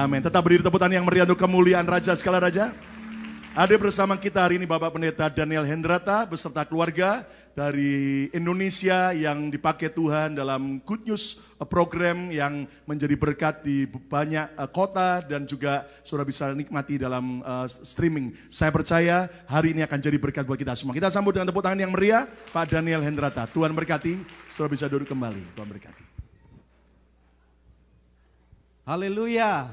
Amin. Tetap berdiri, tepuk tangan yang meriah untuk kemuliaan Raja segala Raja. Ada bersama kita hari ini Bapak Pendeta Daniel Hendrata beserta keluarga dari Indonesia yang dipakai Tuhan dalam Good News program yang menjadi berkat di banyak kota dan juga saudara bisa nikmati dalam streaming. Saya percaya hari ini akan jadi berkat buat kita semua. Kita sambut dengan tepuk tangan yang meriah Pak Daniel Hendrata. Tuhan berkati, saudara bisa duduk kembali. Tuhan berkati. Haleluya,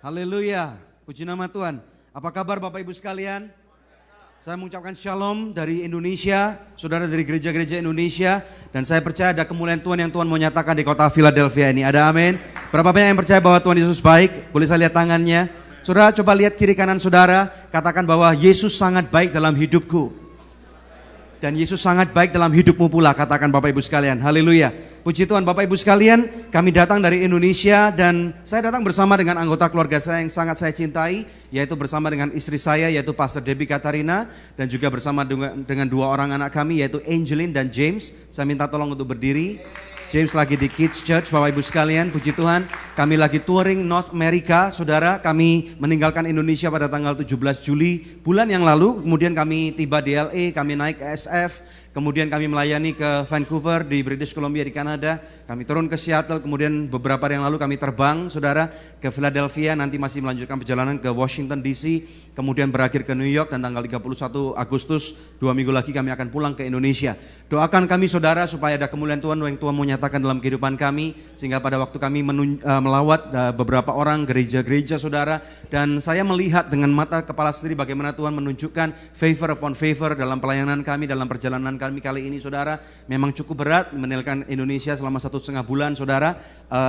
haleluya, puji nama Tuhan. Apa kabar Bapak Ibu sekalian? Saya mengucapkan shalom dari Indonesia, saudara dari gereja-gereja Indonesia. Dan saya percaya ada kemuliaan Tuhan yang Tuhan mau nyatakan di kota Philadelphia ini. Ada amin. Berapa banyak yang percaya bahwa Tuhan Yesus baik? Boleh saya lihat tangannya? Saudara coba lihat kiri kanan saudara, katakan bahwa Yesus sangat baik dalam hidupku. Dan Yesus sangat baik dalam hidupmu pula, katakan Bapak Ibu sekalian. Haleluya. Puji Tuhan Bapak Ibu sekalian, kami datang dari Indonesia dan saya datang bersama dengan anggota keluarga saya yang sangat saya cintai, yaitu bersama dengan istri saya, yaitu Pastor Debbie Katarina, dan juga bersama dengan dua orang anak kami, yaitu Angelin dan James. Saya minta tolong untuk berdiri. James lagi di Kids Church, Bapak Ibu sekalian, puji Tuhan. Kami lagi touring North America, saudara. Kami meninggalkan Indonesia pada tanggal 17 Juli bulan yang lalu. Kemudian kami tiba di LA, kami naik ke SF. Kemudian kami melayani ke Vancouver di British Columbia di Kanada. Kami turun ke Seattle, kemudian beberapa hari yang lalu kami terbang, saudara, ke Philadelphia. Nanti masih melanjutkan perjalanan ke Washington DC. Kemudian berakhir ke New York dan tanggal 31 Agustus, 2 minggu lagi kami akan pulang ke Indonesia. Doakan kami saudara supaya ada kemuliaan Tuhan yang Tuhan mau nyatakan dalam kehidupan kami. Sehingga pada waktu kami melawat beberapa orang gereja-gereja saudara. Dan saya melihat dengan mata kepala sendiri bagaimana Tuhan menunjukkan favor upon favor dalam pelayanan kami, dalam perjalanan kami kali ini saudara. Memang cukup berat meninggalkan Indonesia selama 1,5 bulan saudara.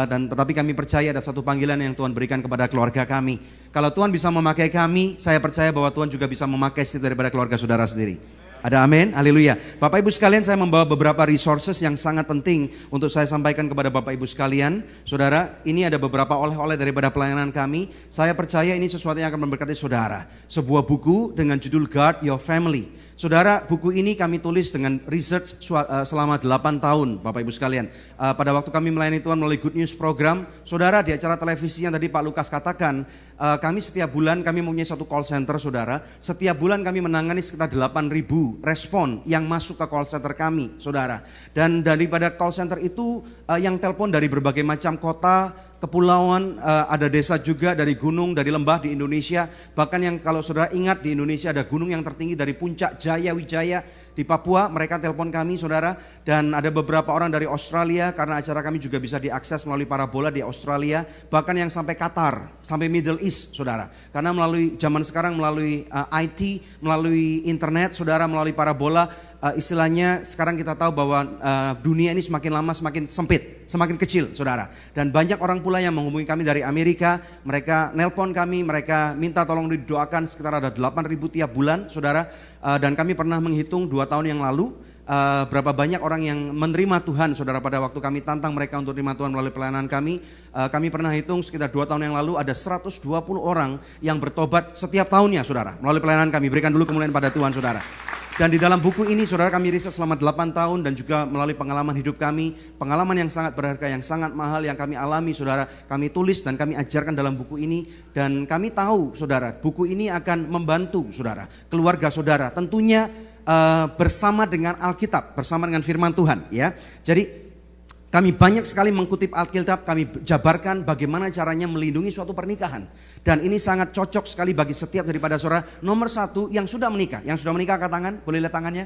Dan tetapi kami percaya ada satu panggilan yang Tuhan berikan kepada keluarga kami. Kalau Tuhan bisa memakai kami, saya percaya bahwa Tuhan juga bisa memakai setiap daripada keluarga saudara sendiri. Ada amin, haleluya. Bapak Ibu sekalian, saya membawa beberapa resources yang sangat penting untuk saya sampaikan kepada Bapak Ibu sekalian. Saudara, ini ada beberapa oleh-oleh daripada pelayanan kami. Saya percaya ini sesuatu yang akan memberkati saudara. Sebuah buku dengan judul Guard Your Family. Saudara, buku ini kami tulis dengan research selama 8 tahun Bapak Ibu sekalian. Pada waktu kami melayani Tuhan melalui Good News program, saudara, di acara televisi yang tadi Pak Lukas katakan, kami setiap bulan kami mempunyai satu call center saudara. Setiap bulan kami menangani sekitar 8.000 respon yang masuk ke call center kami saudara. Dan daripada call center itu yang telepon dari berbagai macam kota, kepulauan, ada desa juga, dari gunung, dari lembah di Indonesia. Bahkan yang kalau saudara ingat di Indonesia ada gunung yang tertinggi dari puncak Jaya Wijaya di Papua. Mereka telepon kami saudara. Dan ada beberapa orang dari Australia karena acara kami juga bisa diakses melalui parabola di Australia. Bahkan yang sampai Qatar, sampai Middle East saudara. Karena melalui zaman sekarang melalui IT, melalui internet saudara, melalui parabola. Istilahnya sekarang kita tahu bahwa dunia ini semakin lama semakin sempit, semakin kecil saudara. Dan banyak orang pula yang menghubungi kami dari Amerika, mereka nelpon kami, mereka minta tolong didoakan, sekitar ada 8.000 tiap bulan saudara. Dan kami pernah menghitung 2 tahun yang lalu berapa banyak orang yang menerima Tuhan saudara. Pada waktu kami tantang mereka untuk terima Tuhan melalui pelayanan kami, kami pernah hitung sekitar 2 tahun yang lalu ada 120 orang yang bertobat setiap tahunnya saudara melalui pelayanan kami. Berikan dulu kemuliaan pada Tuhan saudara. Dan di dalam buku ini saudara kami riset selama 8 tahun dan juga melalui pengalaman hidup kami, pengalaman yang sangat berharga, yang sangat mahal yang kami alami saudara, kami tulis dan kami ajarkan dalam buku ini. Dan kami tahu saudara, buku ini akan membantu saudara, keluarga saudara tentunya bersama dengan Alkitab, bersama dengan firman Tuhan ya. Jadi kami banyak sekali mengutip Alkitab, kami jabarkan bagaimana caranya melindungi suatu pernikahan. Dan ini sangat cocok sekali bagi setiap daripada saudara. Nomor 1 yang sudah menikah. Yang sudah menikah angkat tangan, boleh lihat tangannya?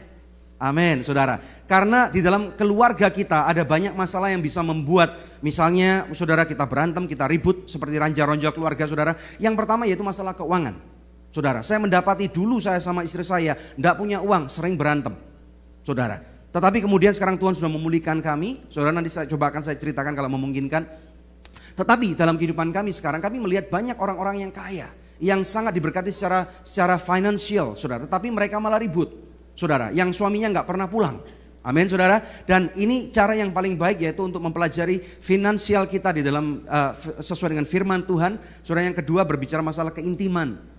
Amin saudara. Karena di dalam keluarga kita ada banyak masalah yang bisa membuat, misalnya saudara kita berantem, kita ribut seperti ranja-ronja keluarga saudara. Yang pertama yaitu masalah keuangan. Saudara, saya mendapati dulu saya sama istri saya tidak punya uang, sering berantem saudara. Tetapi kemudian sekarang Tuhan sudah memulihkan kami. Saudara, nanti saya coba akan saya ceritakan kalau memungkinkan. Tetapi dalam kehidupan kami sekarang kami melihat banyak orang-orang yang kaya, yang sangat diberkati secara financial saudara. Tetapi mereka malah ribut saudara, yang suaminya nggak pernah pulang. Amin saudara. Dan ini cara yang paling baik yaitu untuk mempelajari finansial kita di dalam sesuai dengan firman Tuhan. Saudara, yang kedua berbicara masalah keintiman.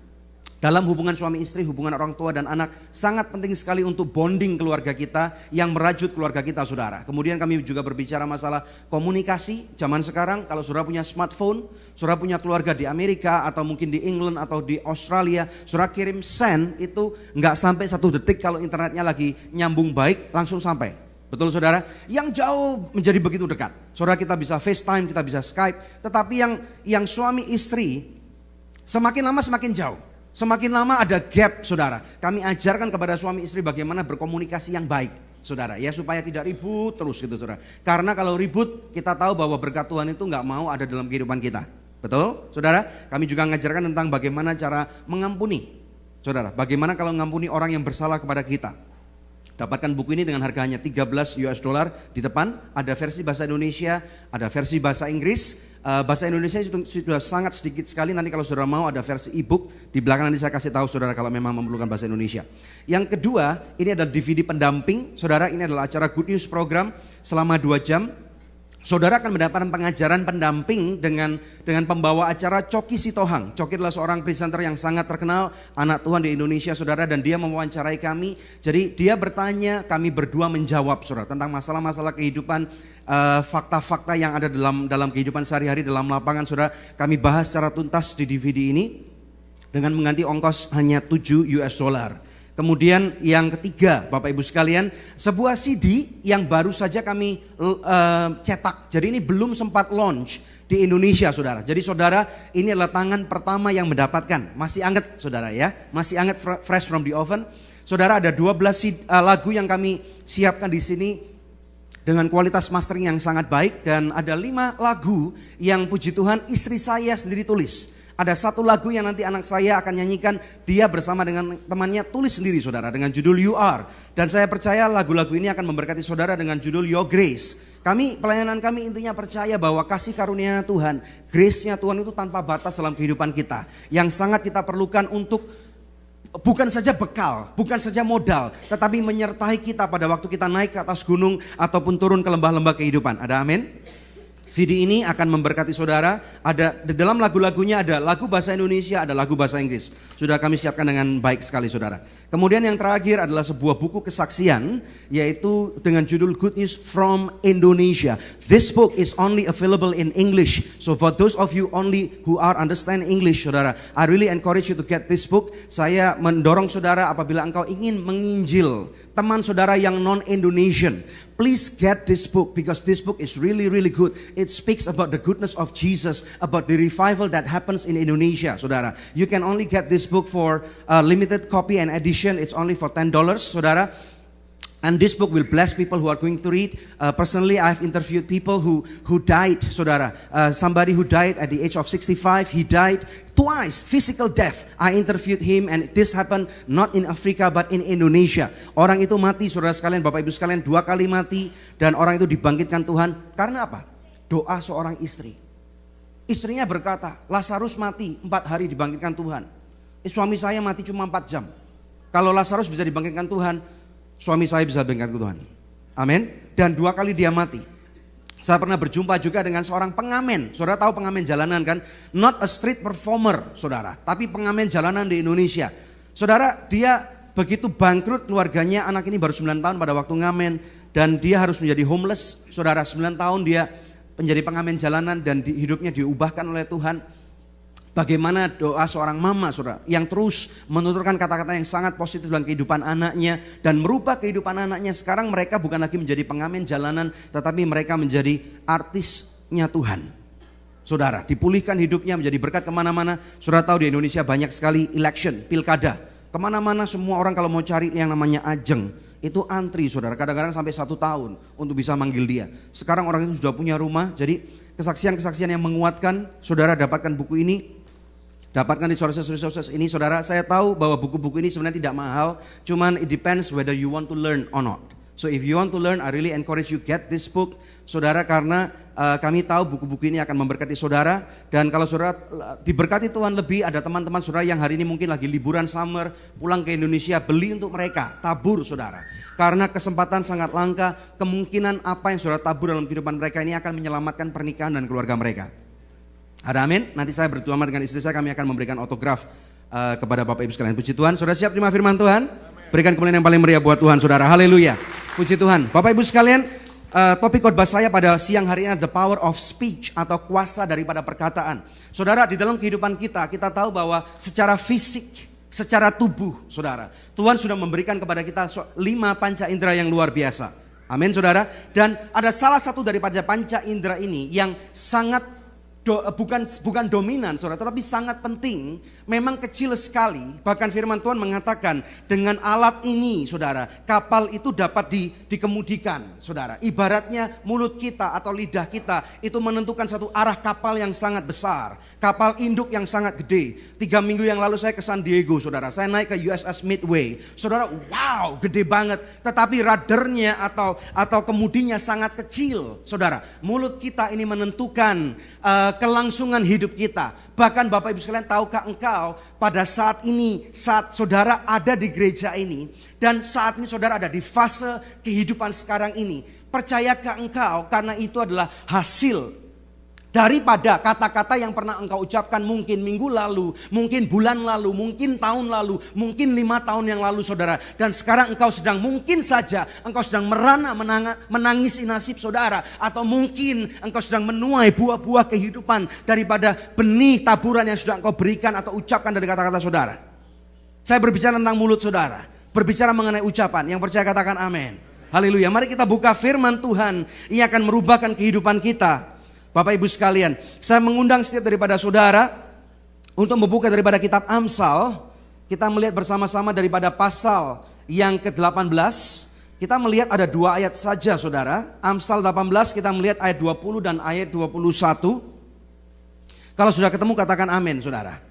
Dalam hubungan suami istri, hubungan orang tua dan anak sangat penting sekali untuk bonding keluarga kita yang merajut keluarga kita, saudara. Kemudian kami juga berbicara masalah komunikasi. Zaman sekarang kalau saudara punya smartphone, saudara punya keluarga di Amerika atau mungkin di England atau di Australia, saudara kirim send itu nggak sampai 1 detik kalau internetnya lagi nyambung baik langsung sampai. Betul saudara? Yang jauh menjadi begitu dekat. Saudara, kita bisa FaceTime, kita bisa Skype, tetapi yang suami istri semakin lama semakin jauh. Semakin lama ada gap, saudara. Kami ajarkan kepada suami istri bagaimana berkomunikasi yang baik, saudara. Ya, supaya tidak ribut terus gitu, saudara. Karena kalau ribut, kita tahu bahwa berkat Tuhan itu nggak mau ada dalam kehidupan kita. Betul, saudara? Kami juga mengajarkan tentang bagaimana cara mengampuni, saudara. Bagaimana kalau mengampuni orang yang bersalah kepada kita. Dapatkan buku ini dengan harganya $13 di depan. Ada versi bahasa Indonesia, ada versi bahasa Inggris. Bahasa Indonesia itu sudah sangat sedikit sekali. Nanti kalau saudara mau ada versi e-book. Di belakang nanti saya kasih tahu saudara kalau memang memerlukan bahasa Indonesia. Yang kedua, ini adalah DVD pendamping. Saudara, ini adalah acara Good News Program selama 2 jam. Saudara akan mendapatkan pengajaran pendamping dengan pembawa acara Coki Sitohang. Coki adalah seorang presenter yang sangat terkenal, anak Tuhan di Indonesia, saudara, dan dia mewawancarai kami. Jadi dia bertanya, kami berdua menjawab, saudara, tentang masalah-masalah kehidupan, fakta-fakta yang ada dalam kehidupan sehari-hari dalam lapangan, saudara. Kami bahas secara tuntas di DVD ini dengan mengganti ongkos hanya $7. Kemudian yang ketiga, Bapak Ibu sekalian, sebuah CD yang baru saja kami cetak. Jadi ini belum sempat launch di Indonesia, saudara. Jadi saudara, ini adalah tangan pertama yang mendapatkan. Masih anget, saudara ya. Masih anget, fresh from the oven. Saudara, ada 12 lagu yang kami siapkan di sini dengan kualitas mastering yang sangat baik. Dan ada 5 lagu yang puji Tuhan istri saya sendiri tulis. Ada 1 lagu yang nanti anak saya akan nyanyikan, dia bersama dengan temannya tulis sendiri, saudara, dengan judul You Are. Dan saya percaya lagu-lagu ini akan memberkati saudara dengan judul Your Grace. Pelayanan kami intinya percaya bahwa kasih karunia Tuhan, grace-nya Tuhan itu tanpa batas dalam kehidupan kita. Yang sangat kita perlukan untuk bukan saja bekal, bukan saja modal, tetapi menyertai kita pada waktu kita naik ke atas gunung ataupun turun ke lembah-lembah kehidupan. Ada amin? CD ini akan memberkati saudara. Ada di dalam lagu-lagunya ada lagu bahasa Indonesia, ada lagu bahasa Inggris. Sudah kami siapkan dengan baik sekali, saudara. Kemudian yang terakhir adalah sebuah buku kesaksian, yaitu dengan judul Good News from Indonesia. This book is only available in English. So for those of you only who are understand English, saudara, I really encourage you to get this book. Saya mendorong saudara apabila engkau ingin menginjil teman saudara yang non-Indonesian, please get this book because this book is really good. It speaks about the goodness of Jesus, about the revival that happens in Indonesia, saudara. You can only get this book for limited copy and edition. It's only for $10, saudara. And this book will bless people who are going to read. Personally, I've interviewed people who died, saudara. Somebody who died at the age of 65, he died twice, physical death. I interviewed him and this happened not in Africa but in Indonesia. Orang itu mati, saudara sekalian, Bapak Ibu sekalian, 2 kali mati. Dan orang itu dibangkitkan Tuhan. Karena apa? Doa seorang istri. Istrinya berkata, Lazarus mati 4 hari dibangkitkan Tuhan. Suami saya mati cuma 4 jam. Kalau Lazarus bisa dibangkitkan Tuhan, suami saya bisa dibangkitkan Tuhan. Amin. Dan 2 kali dia mati. Saya pernah berjumpa juga dengan seorang pengamen. Saudara tahu pengamen jalanan kan? Not a street performer, saudara, tapi pengamen jalanan di Indonesia. Saudara, dia begitu bangkrut keluarganya, anak ini baru 9 tahun pada waktu ngamen. Dan dia harus menjadi homeless. Saudara, 9 tahun dia menjadi pengamen jalanan dan hidupnya diubahkan oleh Tuhan. Bagaimana doa seorang mama, saudara, yang terus menuturkan kata-kata yang sangat positif dalam kehidupan anaknya dan merubah kehidupan anaknya. Sekarang mereka bukan lagi menjadi pengamen jalanan, tetapi mereka menjadi artisnya Tuhan. Saudara, dipulihkan hidupnya menjadi berkat kemana-mana. Saudara tahu di Indonesia banyak sekali election, pilkada. Kemana-mana semua orang kalau mau cari yang namanya Ajeng, itu antri, saudara. Kadang-kadang sampai 1 tahun untuk bisa manggil dia. Sekarang orang itu sudah punya rumah. Jadi kesaksian-kesaksian yang menguatkan, saudara dapatkan buku ini. Dapatkan di sources ini, saudara. Saya tahu bahwa buku-buku ini sebenarnya tidak mahal, cuman it depends whether you want to learn or not. So if you want to learn, I really encourage you get this book, saudara, karena kami tahu buku-buku ini akan memberkati saudara. Dan kalau saudara diberkati Tuhan lebih, ada teman-teman saudara yang hari ini mungkin lagi liburan summer, pulang ke Indonesia, beli untuk mereka, tabur, saudara. Karena kesempatan sangat langka, kemungkinan apa yang saudara tabur dalam kehidupan mereka ini akan menyelamatkan pernikahan dan keluarga mereka. Ada amin? Nanti saya berdua dengan istri saya, kami akan memberikan autograf kepada Bapak Ibu sekalian. Puji Tuhan, saudara siap terima firman Tuhan? Berikan kemuliaan yang paling meriah buat Tuhan, saudara. Haleluya. Puji Tuhan. Bapak Ibu sekalian, topik khotbah saya pada siang hari ini adalah the power of speech atau kuasa daripada perkataan. Saudara, di dalam kehidupan kita tahu bahwa secara fisik, secara tubuh, saudara, Tuhan sudah memberikan kepada kita 5 panca indera yang luar biasa. Amin, saudara. Dan ada salah satu daripada panca indera ini yang sangat bukan dominan, saudara, tetapi sangat penting. Memang kecil sekali. Bahkan firman Tuhan mengatakan dengan alat ini, saudara, kapal itu dapat dikemudikan, saudara. Ibaratnya mulut kita atau lidah kita itu menentukan satu arah kapal yang sangat besar, kapal induk yang sangat gede. 3 minggu yang lalu saya ke San Diego, saudara. Saya naik ke USS Midway, saudara. Wow, gede banget. Tetapi radarnya atau kemudinya sangat kecil, saudara. Mulut kita ini menentukan kelangsungan hidup kita. Bahkan Bapak Ibu sekalian, tahukah engkau pada saat ini, saat saudara ada di gereja ini, dan saat ini saudara ada di fase kehidupan sekarang ini, percayakah engkau karena itu adalah hasil daripada kata-kata yang pernah engkau ucapkan mungkin minggu lalu, mungkin bulan lalu, mungkin tahun lalu, mungkin 5 tahun yang lalu, saudara. Dan sekarang engkau sedang mungkin saja engkau sedang merana menangisi nasib saudara, atau mungkin engkau sedang menuai buah-buah kehidupan daripada benih taburan yang sudah engkau berikan atau ucapkan dari kata-kata saudara. Saya berbicara tentang mulut saudara, berbicara mengenai ucapan. Yang percaya katakan amin. Haleluya. Mari kita buka firman Tuhan. Ia akan merubahkan kehidupan kita. Bapak Ibu sekalian, saya mengundang setiap daripada saudara untuk membuka daripada kitab Amsal. Kita melihat bersama-sama daripada pasal yang ke-18. Kita melihat ada 2 ayat saja, saudara. Amsal 18 kita melihat ayat 20 dan ayat 21. Kalau sudah ketemu katakan amin, saudara.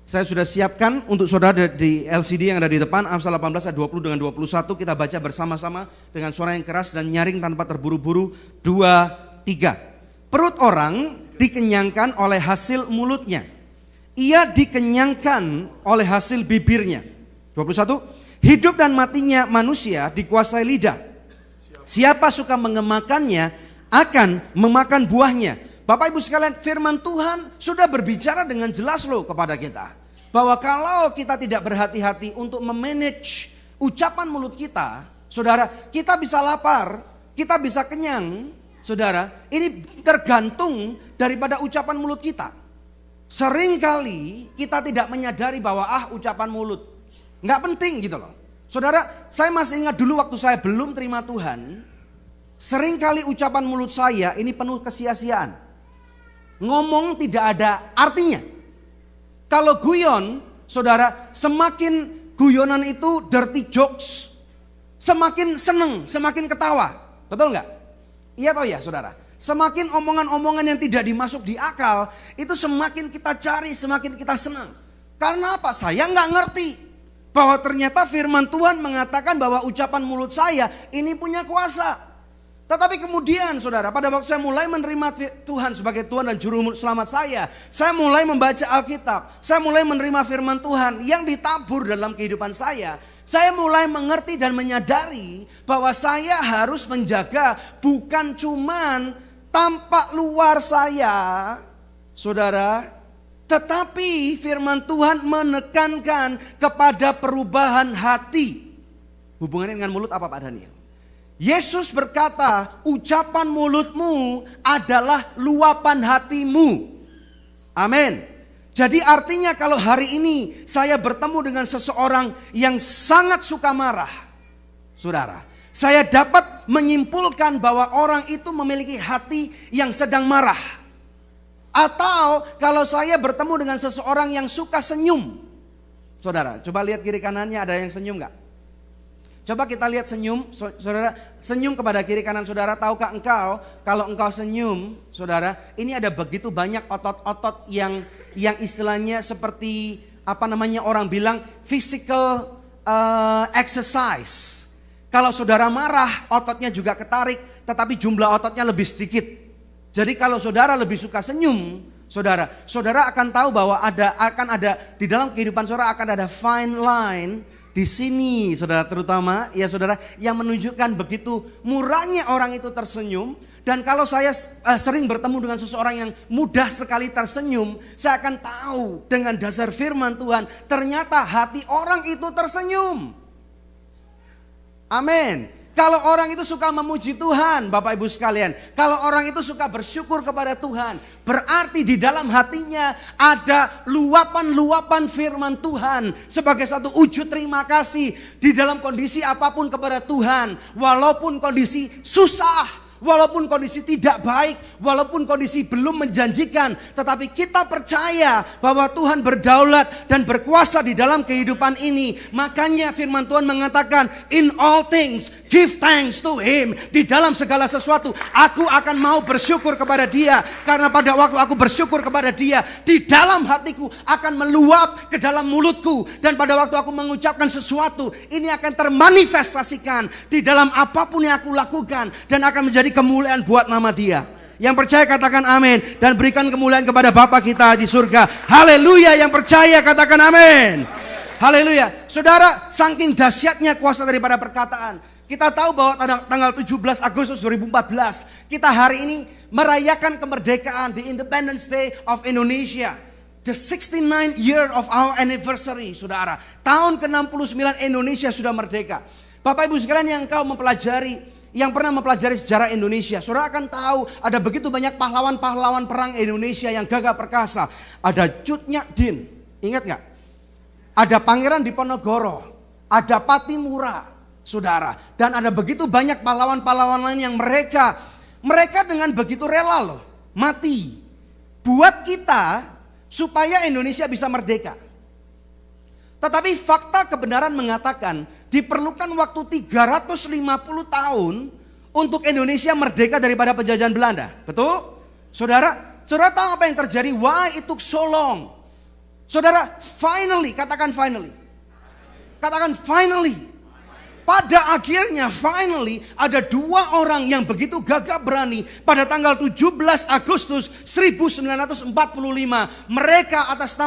Saya sudah siapkan untuk saudara di LCD yang ada di depan. Amsal 18 ayat 20 dengan 21. Kita baca bersama-sama dengan suara yang keras dan nyaring tanpa terburu-buru. 2, 3. Perut orang dikenyangkan oleh hasil mulutnya. Ia dikenyangkan oleh hasil bibirnya. 21. Hidup dan matinya manusia dikuasai lidah. Siapa suka mengemakannya akan memakan buahnya. Bapak Ibu sekalian, firman Tuhan sudah berbicara dengan jelas loh kepada kita. Bahwa kalau kita tidak berhati-hati untuk memanage ucapan mulut kita, saudara, kita bisa lapar, kita bisa kenyang. Saudara, ini tergantung daripada ucapan mulut kita. Seringkali kita tidak menyadari bahwa ucapan mulut nggak penting gitu loh. Saudara, saya masih ingat dulu waktu saya belum terima Tuhan, seringkali ucapan mulut saya ini penuh kesia-siaan. Ngomong tidak ada artinya. Kalau guyon, saudara, semakin guyonan itu dirty jokes, semakin seneng, semakin ketawa. Betul nggak? Iya atau ya, saudara? Semakin omongan-omongan yang tidak dimasuk di akal, itu semakin kita cari, semakin kita senang. Karena apa? Saya nggak ngerti bahwa ternyata firman Tuhan mengatakan bahwa ucapan mulut saya ini punya kuasa. Tetapi kemudian, saudara, pada waktu saya mulai menerima Tuhan sebagai Tuhan dan Juru Selamat saya mulai membaca Alkitab, saya mulai menerima firman Tuhan yang ditabur dalam kehidupan saya mulai mengerti dan menyadari bahwa saya harus menjaga bukan cuman tampak luar saya, saudara, tetapi firman Tuhan menekankan kepada perubahan hati. Hubungannya dengan mulut apa, Pak Daniel? Yesus berkata, ucapan mulutmu adalah luapan hatimu. Amin. Jadi artinya kalau hari ini saya bertemu dengan seseorang yang sangat suka marah, saudara, saya dapat menyimpulkan bahwa orang itu memiliki hati yang sedang marah. Atau kalau saya bertemu dengan seseorang yang suka senyum, saudara, coba lihat kiri kanannya, ada yang senyum gak? Coba kita lihat senyum, saudara, senyum kepada kiri kanan saudara. Tahukah engkau kalau engkau senyum, saudara, ini ada begitu banyak otot-otot yang istilahnya seperti orang bilang physical exercise. Kalau saudara marah, ototnya juga ketarik, tetapi jumlah ototnya lebih sedikit. Jadi kalau saudara lebih suka senyum, saudara akan tahu bahwa akan ada di dalam kehidupan saudara akan ada fine line Di sini saudara terutama ya saudara yang menunjukkan begitu murahnya orang itu tersenyum. Dan kalau saya sering bertemu dengan seseorang yang mudah sekali tersenyum, saya akan tahu dengan dasar firman Tuhan ternyata hati orang itu tersenyum. Amin. Kalau orang itu suka memuji Tuhan, Bapak Ibu sekalian, kalau orang itu suka bersyukur kepada Tuhan, berarti di dalam hatinya ada luapan-luapan firman Tuhan sebagai satu wujud terima kasih di dalam kondisi apapun kepada Tuhan, walaupun kondisi susah. Walaupun kondisi tidak baik, walaupun kondisi belum menjanjikan, tetapi kita percaya bahwa Tuhan berdaulat dan berkuasa di dalam kehidupan ini. Makanya firman Tuhan mengatakan, in all things give thanks to Him. Di dalam segala sesuatu, aku akan mau bersyukur kepada Dia. Karena pada waktu aku bersyukur kepada Dia, di dalam hatiku akan meluap ke dalam mulutku. Dan pada waktu aku mengucapkan sesuatu, ini akan termanifestasikan di dalam apapun yang aku lakukan. Dan akan menjadi kemuliaan buat nama Dia. Yang percaya katakan amin. Dan berikan kemuliaan kepada Bapa kita di surga. Haleluya. Yang percaya katakan amin. Haleluya. Saudara, saking dahsyatnya kuasa daripada perkataan, kita tahu bahwa tanggal 17 Agustus 2014 kita hari ini merayakan kemerdekaan, the Independence Day of Indonesia. The 69th year of our anniversary, saudara. Tahun ke-69 Indonesia sudah merdeka. Bapak Ibu sekalian yang kau mempelajari, yang pernah mempelajari sejarah Indonesia, saudara akan tahu ada begitu banyak pahlawan-pahlawan perang Indonesia yang gagah perkasa. Ada Cut Nyak Dien, ingat gak? Ada Pangeran Diponegoro, ada Patimura, saudara. Dan ada begitu banyak pahlawan-pahlawan lain yang mereka dengan begitu rela loh, mati. Buat kita supaya Indonesia bisa merdeka. Tetapi fakta kebenaran mengatakan diperlukan waktu 350 tahun untuk Indonesia merdeka daripada penjajahan Belanda. Betul? Saudara tahu apa yang terjadi? Why it took so long? Saudara, finally, katakan finally. Katakan finally. Pada akhirnya finally ada dua orang yang begitu gagah berani pada tanggal 17 Agustus 1945. Mereka atas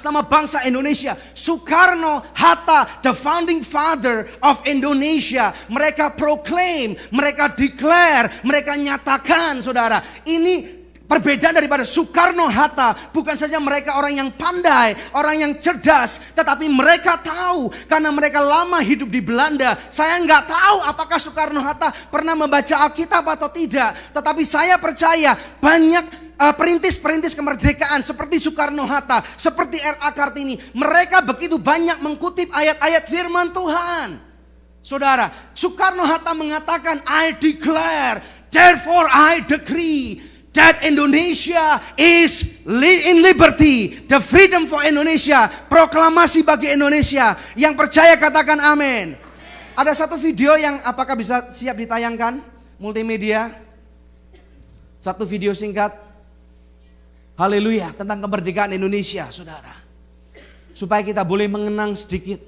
nama bangsa Indonesia, Soekarno Hatta, the founding father of Indonesia. Mereka proclaim, mereka declare, mereka nyatakan, saudara, ini perbedaan daripada Soekarno Hatta. Bukan saja mereka orang yang pandai, orang yang cerdas, tetapi mereka tahu karena mereka lama hidup di Belanda. Saya nggak tahu apakah Soekarno Hatta pernah membaca Alkitab atau tidak, tetapi saya percaya banyak perintis-perintis kemerdekaan seperti Soekarno Hatta, seperti R.A. Kartini, mereka begitu banyak mengutip ayat-ayat firman Tuhan. Saudara, Soekarno Hatta mengatakan, I declare, therefore I decree that Indonesia is in liberty, the freedom for Indonesia, proklamasi bagi Indonesia. Yang percaya katakan amin. Ada satu video yang apakah bisa siap ditayangkan? Multimedia. Satu video singkat. Haleluya, tentang kemerdekaan Indonesia, saudara. Supaya kita boleh mengenang sedikit.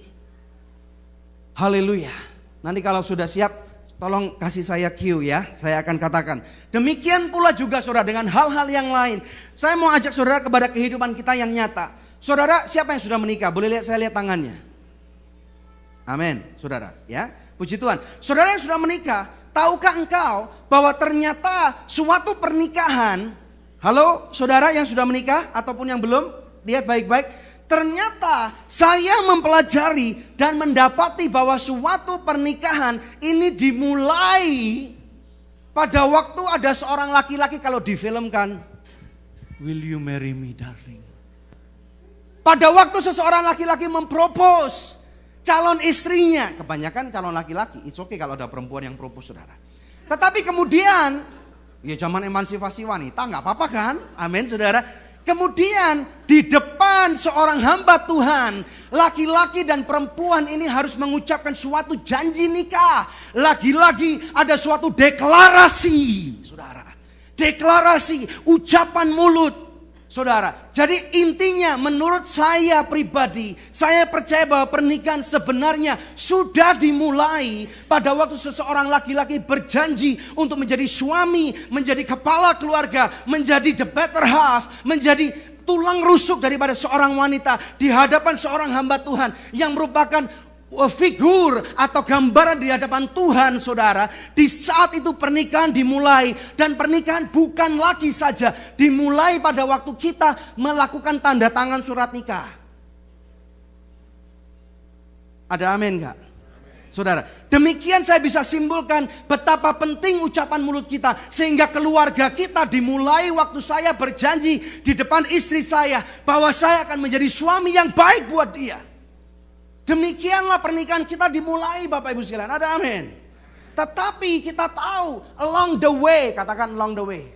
Haleluya. Nanti kalau sudah siap, tolong kasih saya cue ya, saya akan katakan. Demikian pula juga saudara dengan hal-hal yang lain. Saya mau ajak saudara kepada kehidupan kita yang nyata. Saudara, siapa yang sudah menikah? Boleh lihat, saya lihat tangannya. Amin, saudara. Ya, puji Tuhan. Saudara yang sudah menikah, tahukah engkau bahwa ternyata suatu pernikahan, halo saudara yang sudah menikah ataupun yang belum, lihat baik-baik. Ternyata saya mempelajari dan mendapati bahwa suatu pernikahan ini dimulai pada waktu ada seorang laki-laki, kalau difilmkan, will you marry me darling? Pada waktu seseorang laki-laki mempropos calon istrinya, kebanyakan calon laki-laki, it's okay kalau ada perempuan yang propos, saudara. Tetapi kemudian, ya zaman emansipasi wanita, nggak apa-apa kan? Amin, saudara. Kemudian di depan seorang hamba Tuhan, laki-laki dan perempuan ini harus mengucapkan suatu janji nikah. Lagi-lagi ada suatu deklarasi, saudara. Deklarasi, ucapan mulut, saudara. Jadi intinya menurut saya pribadi, saya percaya bahwa pernikahan sebenarnya sudah dimulai pada waktu seseorang laki-laki berjanji untuk menjadi suami, menjadi kepala keluarga, menjadi the better half, menjadi tulang rusuk daripada seorang wanita di hadapan seorang hamba Tuhan yang merupakan figur atau gambaran di hadapan Tuhan, saudara. Di saat itu pernikahan dimulai, dan pernikahan bukan lagi saja dimulai pada waktu kita melakukan tanda tangan surat nikah. Ada amin gak? Saudara, demikian saya bisa simpulkan betapa penting ucapan mulut kita, sehingga keluarga kita dimulai waktu saya berjanji di depan istri saya bahwa saya akan menjadi suami yang baik buat dia. Demikianlah pernikahan kita dimulai, Bapak Ibu sekalian. Ada amin. Tetapi kita tahu along the way, katakan along the way,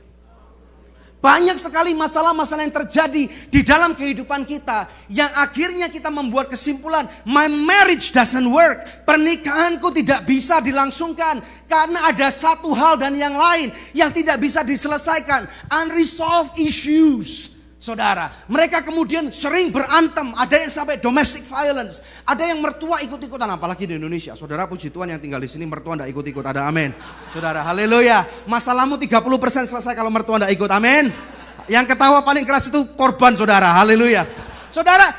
banyak sekali masalah-masalah yang terjadi di dalam kehidupan kita, yang akhirnya kita membuat kesimpulan, my marriage doesn't work. Pernikahanku tidak bisa dilangsungkan karena ada satu hal dan yang lain yang tidak bisa diselesaikan. Unresolved issues. Saudara, mereka kemudian sering berantem. Ada yang sampai domestic violence. Ada yang mertua ikut-ikutan, apalagi di Indonesia. Saudara, puji Tuhan yang tinggal di sini mertua tidak ikut-ikut. Ada amin. Saudara, haleluya. Masalahmu 30% selesai kalau mertua tidak ikut. Amin. Yang ketawa paling keras itu korban, saudara. Haleluya. Saudara,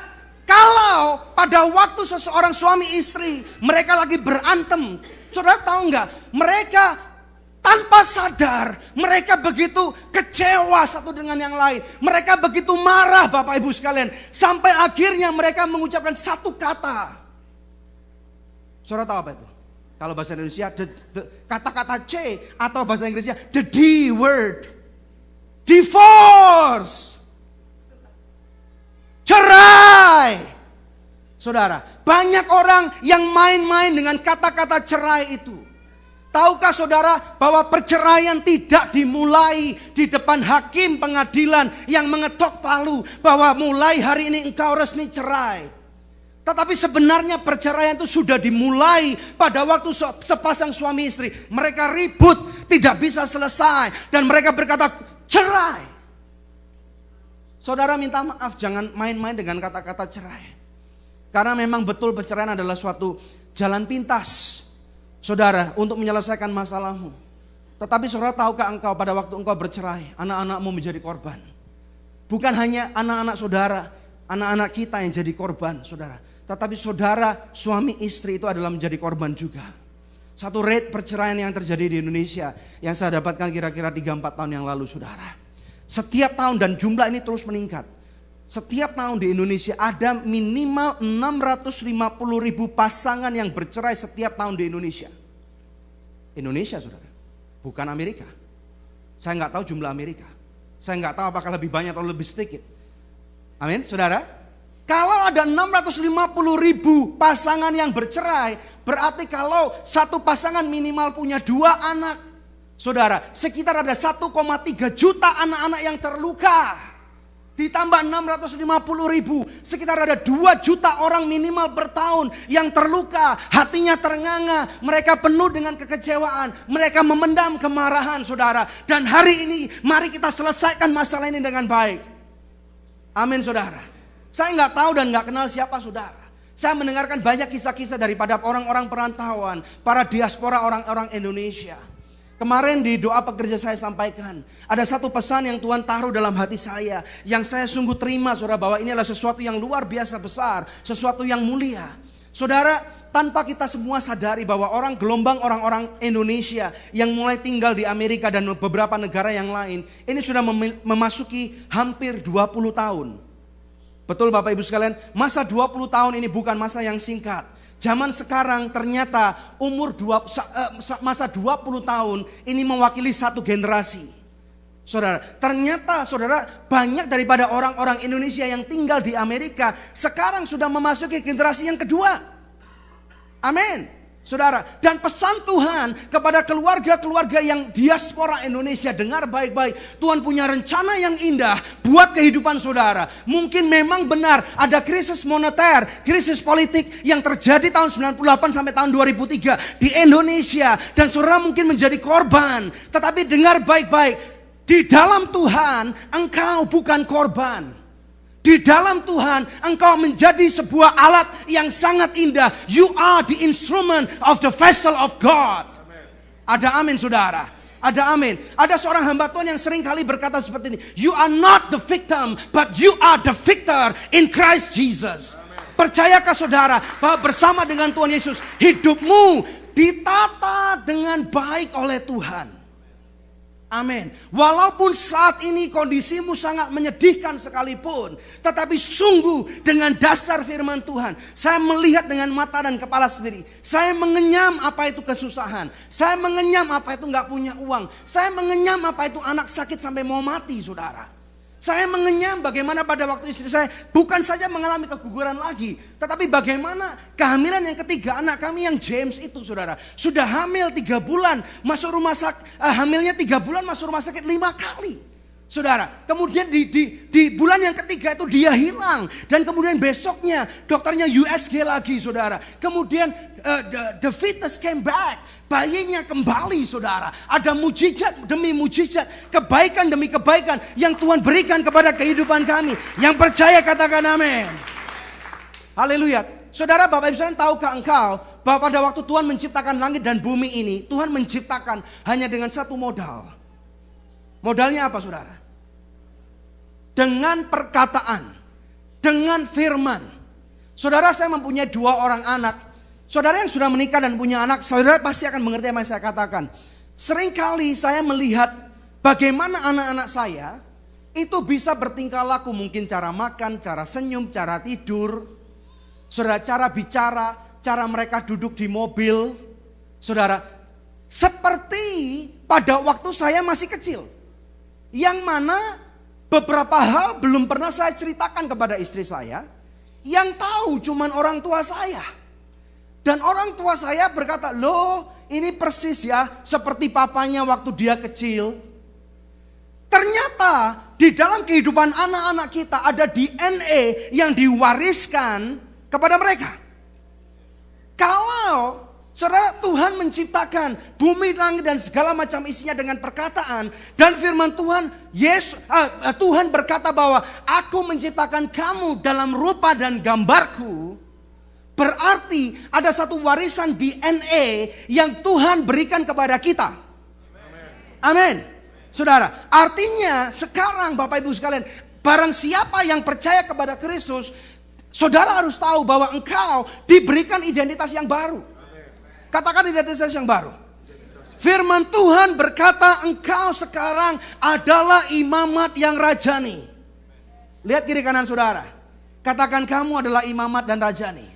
kalau pada waktu seseorang suami istri mereka lagi berantem, saudara tahu nggak? Mereka tanpa sadar, mereka begitu kecewa satu dengan yang lain. Mereka begitu marah, Bapak Ibu sekalian. Sampai akhirnya mereka mengucapkan satu kata. Saudara tahu apa itu? Kalau bahasa Indonesia, kata-kata C, atau bahasa Inggrisnya, the D word. Divorce. Cerai. Saudara, banyak orang yang main-main dengan kata-kata cerai itu. Tahukah saudara bahwa perceraian tidak dimulai di depan hakim pengadilan yang mengetok palu bahwa mulai hari ini engkau resmi cerai. Tetapi sebenarnya perceraian itu sudah dimulai pada waktu sepasang suami istri. Mereka ribut, tidak bisa selesai, dan mereka berkata cerai. Saudara minta maaf, jangan main-main dengan kata-kata cerai. Karena memang betul perceraian adalah suatu jalan pintas, saudara, untuk menyelesaikan masalahmu. Tetapi saudara tahukah engkau pada waktu engkau bercerai, anak-anakmu menjadi korban. Bukan hanya anak-anak saudara, anak-anak kita yang jadi korban, saudara. Tetapi saudara, suami istri itu adalah menjadi korban juga. Satu rate perceraian yang terjadi di Indonesia yang saya dapatkan kira-kira 3-4 tahun yang lalu, saudara. Setiap tahun, dan jumlah ini terus meningkat. Setiap tahun di Indonesia ada minimal 650.000 pasangan yang bercerai setiap tahun di Indonesia. Indonesia, saudara, bukan Amerika. Saya nggak tahu jumlah Amerika. Saya nggak tahu apakah lebih banyak atau lebih sedikit. Amin, saudara. Kalau ada 650.000 pasangan yang bercerai, berarti kalau satu pasangan minimal punya 2 anak, saudara, sekitar ada 1,3 juta anak-anak yang terluka. Ditambah 650.000, sekitar ada 2 juta orang minimal per tahun yang terluka, hatinya ternganga, mereka penuh dengan kekecewaan, mereka memendam kemarahan, saudara. Dan hari ini mari kita selesaikan masalah ini dengan baik. Amin, saudara. Saya nggak tahu dan nggak kenal siapa saudara. Saya mendengarkan banyak kisah-kisah daripada orang-orang perantauan, para diaspora orang-orang Indonesia. Kemarin di doa pekerja saya sampaikan, ada satu pesan yang Tuhan taruh dalam hati saya, yang saya sungguh terima, saudara, bahwa ini adalah sesuatu yang luar biasa besar, sesuatu yang mulia. Saudara, tanpa kita semua sadari bahwa gelombang orang-orang Indonesia yang mulai tinggal di Amerika dan beberapa negara yang lain, ini sudah memasuki hampir 20 tahun. Betul Bapak Ibu sekalian, masa 20 tahun ini bukan masa yang singkat. Zaman sekarang ternyata masa 20 tahun ini mewakili satu generasi. Saudara, ternyata saudara, banyak daripada orang-orang Indonesia yang tinggal di Amerika sekarang sudah memasuki generasi yang kedua. Amin. Saudara, dan pesan Tuhan kepada keluarga-keluarga yang diaspora Indonesia, dengar baik-baik. Tuhan punya rencana yang indah buat kehidupan saudara. Mungkin memang benar ada krisis moneter, krisis politik yang terjadi tahun 98 sampai tahun 2003 di Indonesia. Dan saudara mungkin menjadi korban. Tetapi dengar baik-baik, di dalam Tuhan engkau bukan korban. Di dalam Tuhan engkau menjadi sebuah alat yang sangat indah. You are the instrument of the vessel of God. Amen. Ada amin, saudara. Ada amin. Ada seorang hamba Tuhan yang sering kali berkata seperti ini. You are not the victim, but you are the victor in Christ Jesus. Percayakah saudara bahwa bersama dengan Tuhan Yesus, hidupmu ditata dengan baik oleh Tuhan. Amin. Walaupun saat ini kondisimu sangat menyedihkan sekalipun, tetapi sungguh dengan dasar firman Tuhan, saya melihat dengan mata dan kepala sendiri. Saya mengenyam apa itu kesusahan. Saya mengenyam apa itu nggak punya uang. Saya mengenyam apa itu anak sakit sampai mau mati, saudara. Saya mengenyam bagaimana pada waktu istri saya bukan saja mengalami keguguran lagi, tetapi bagaimana kehamilan yang ketiga anak kami yang James itu, saudara, sudah hamil 3 bulan, masuk rumah sakit, hamilnya 3 bulan masuk rumah sakit 5 kali, saudara. Kemudian di bulan yang ketiga itu dia hilang, dan kemudian besoknya dokternya USG lagi, saudara. Kemudian the fetus came back, bayinya kembali, saudara. Ada mujizat demi mujizat, kebaikan demi kebaikan yang Tuhan berikan kepada kehidupan kami. Yang percaya katakan amin. Haleluya. Saudara, Bapak Ibu sekalian, tahukah engkau bahwa pada waktu Tuhan menciptakan langit dan bumi ini, Tuhan menciptakan hanya dengan satu modal. Modalnya apa, saudara? Dengan perkataan, dengan firman. Saudara, saya mempunyai 2 orang anak. Saudara yang sudah menikah dan punya anak, saudara pasti akan mengerti apa yang saya katakan. Seringkali saya melihat bagaimana anak-anak saya itu bisa bertingkah laku. Mungkin cara makan, cara senyum, cara tidur. Saudara, cara bicara, cara mereka duduk di mobil. Saudara, seperti pada waktu saya masih kecil. Yang mana beberapa hal belum pernah saya ceritakan kepada istri saya. Yang tahu cuman orang tua saya. Dan orang tua saya berkata, loh ini persis ya seperti papanya waktu dia kecil. Ternyata di dalam kehidupan anak-anak kita ada DNA yang diwariskan kepada mereka. Kalau saudara, Tuhan menciptakan bumi, langit dan segala macam isinya dengan perkataan. Dan firman Tuhan, Tuhan berkata bahwa aku menciptakan kamu dalam rupa dan gambarku. Berarti ada satu warisan DNA yang Tuhan berikan kepada kita. Amin. Saudara, artinya sekarang Bapak Ibu sekalian, barang siapa yang percaya kepada Kristus, saudara harus tahu bahwa engkau diberikan identitas yang baru. Katakan identitas yang baru. Firman Tuhan berkata engkau sekarang adalah imamat yang rajani. Lihat kiri kanan saudara. Katakan kamu adalah imamat dan rajani.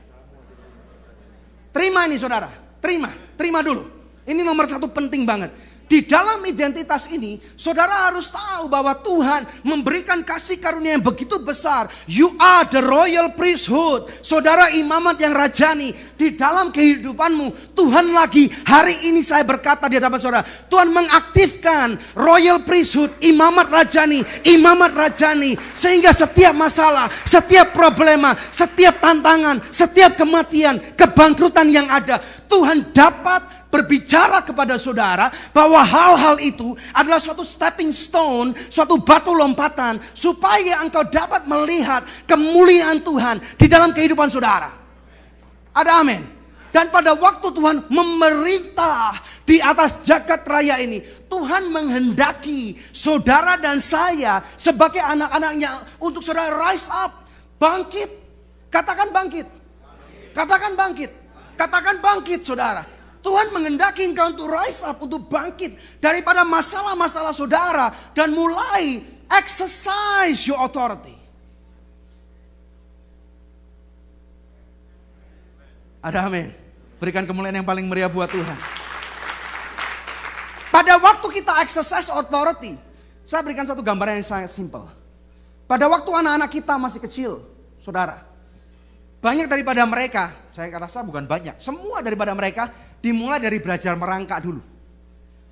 Terima ini saudara, terima dulu. Ini nomor 1 penting banget. Di dalam identitas ini, saudara harus tahu bahwa Tuhan memberikan kasih karunia yang begitu besar. You are the royal priesthood. Saudara imamat yang rajani. Di dalam kehidupanmu, Tuhan lagi hari ini saya berkata di hadapan saudara, Tuhan mengaktifkan royal priesthood, imamat rajani. Sehingga setiap masalah, setiap problema, setiap tantangan, setiap kematian, kebangkrutan yang ada, Tuhan dapat berbicara kepada saudara bahwa hal-hal itu adalah suatu stepping stone, suatu batu lompatan supaya engkau dapat melihat kemuliaan Tuhan di dalam kehidupan saudara. Ada amin. Dan pada waktu Tuhan memerintah di atas jagat raya ini, Tuhan menghendaki saudara dan saya sebagai anak-anaknya untuk saudara rise up, bangkit. Katakan bangkit. Katakan bangkit. Katakan bangkit saudara. Tuhan menghendaki engkau untuk rise up, untuk bangkit daripada masalah-masalah saudara dan mulai exercise your authority. Ada amin. Berikan kemuliaan yang paling meriah buat Tuhan. Pada waktu kita exercise authority, saya berikan satu gambaran yang sangat simple. Pada waktu anak-anak kita masih kecil, saudara, banyak daripada mereka, saya rasa bukan banyak, semua daripada mereka dimulai dari belajar merangkak dulu.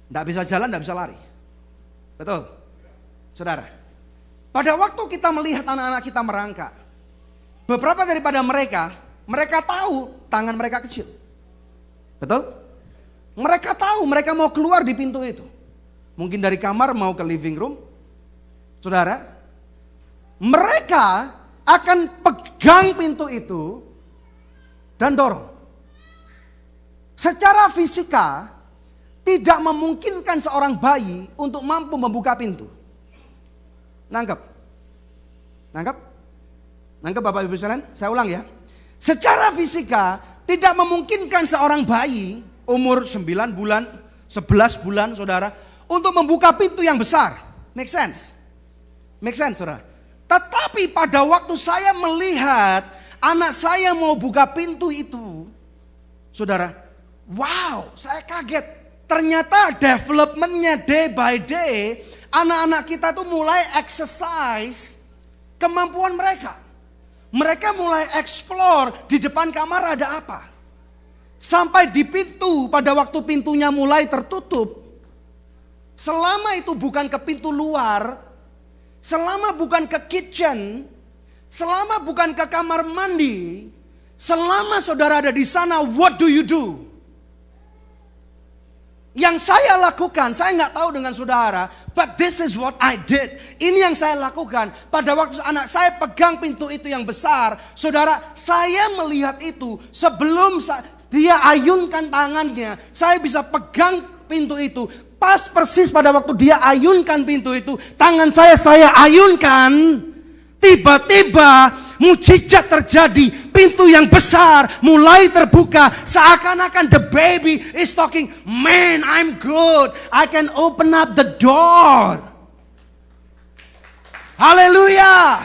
Tidak bisa jalan, tidak bisa lari. Betul? Saudara, pada waktu kita melihat anak-anak kita merangkak, beberapa daripada mereka tahu tangan mereka kecil. Betul? Mereka tahu mereka mau keluar di pintu itu. Mungkin dari kamar mau ke living room. Saudara, mereka akan pegang pintu itu dan dorong. Secara fisika, tidak memungkinkan seorang bayi untuk mampu membuka pintu. Nangkep? Nangkep? Nangkep Bapak Ibu sekalian? Saya ulang ya. Secara fisika tidak memungkinkan seorang bayi umur 9 bulan, 11 bulan saudara, untuk membuka pintu yang besar. Make sense? Make sense saudara? Tetapi pada waktu saya melihat anak saya mau buka pintu itu, saudara, wow, saya kaget. Ternyata developmentnya day by day, anak-anak kita tuh mulai exercise kemampuan mereka. Mereka mulai explore di depan kamar ada apa. Sampai di pintu, pada waktu pintunya mulai tertutup, selama itu bukan ke pintu luar, selama bukan ke kitchen, selama bukan ke kamar mandi, selama saudara ada di sana, what do you do? Yang saya lakukan, saya nggak tahu dengan saudara, but this is what I did. Ini yang saya lakukan. Pada waktu anak saya pegang pintu itu yang besar, saudara, saya melihat itu sebelum dia ayunkan tangannya, saya bisa pegang pintu itu. Pas persis pada waktu dia ayunkan pintu itu, tangan saya ayunkan, tiba-tiba mujizat terjadi, pintu yang besar mulai terbuka, seakan-akan the baby is talking, man, I'm good, I can open up the door. Haleluya.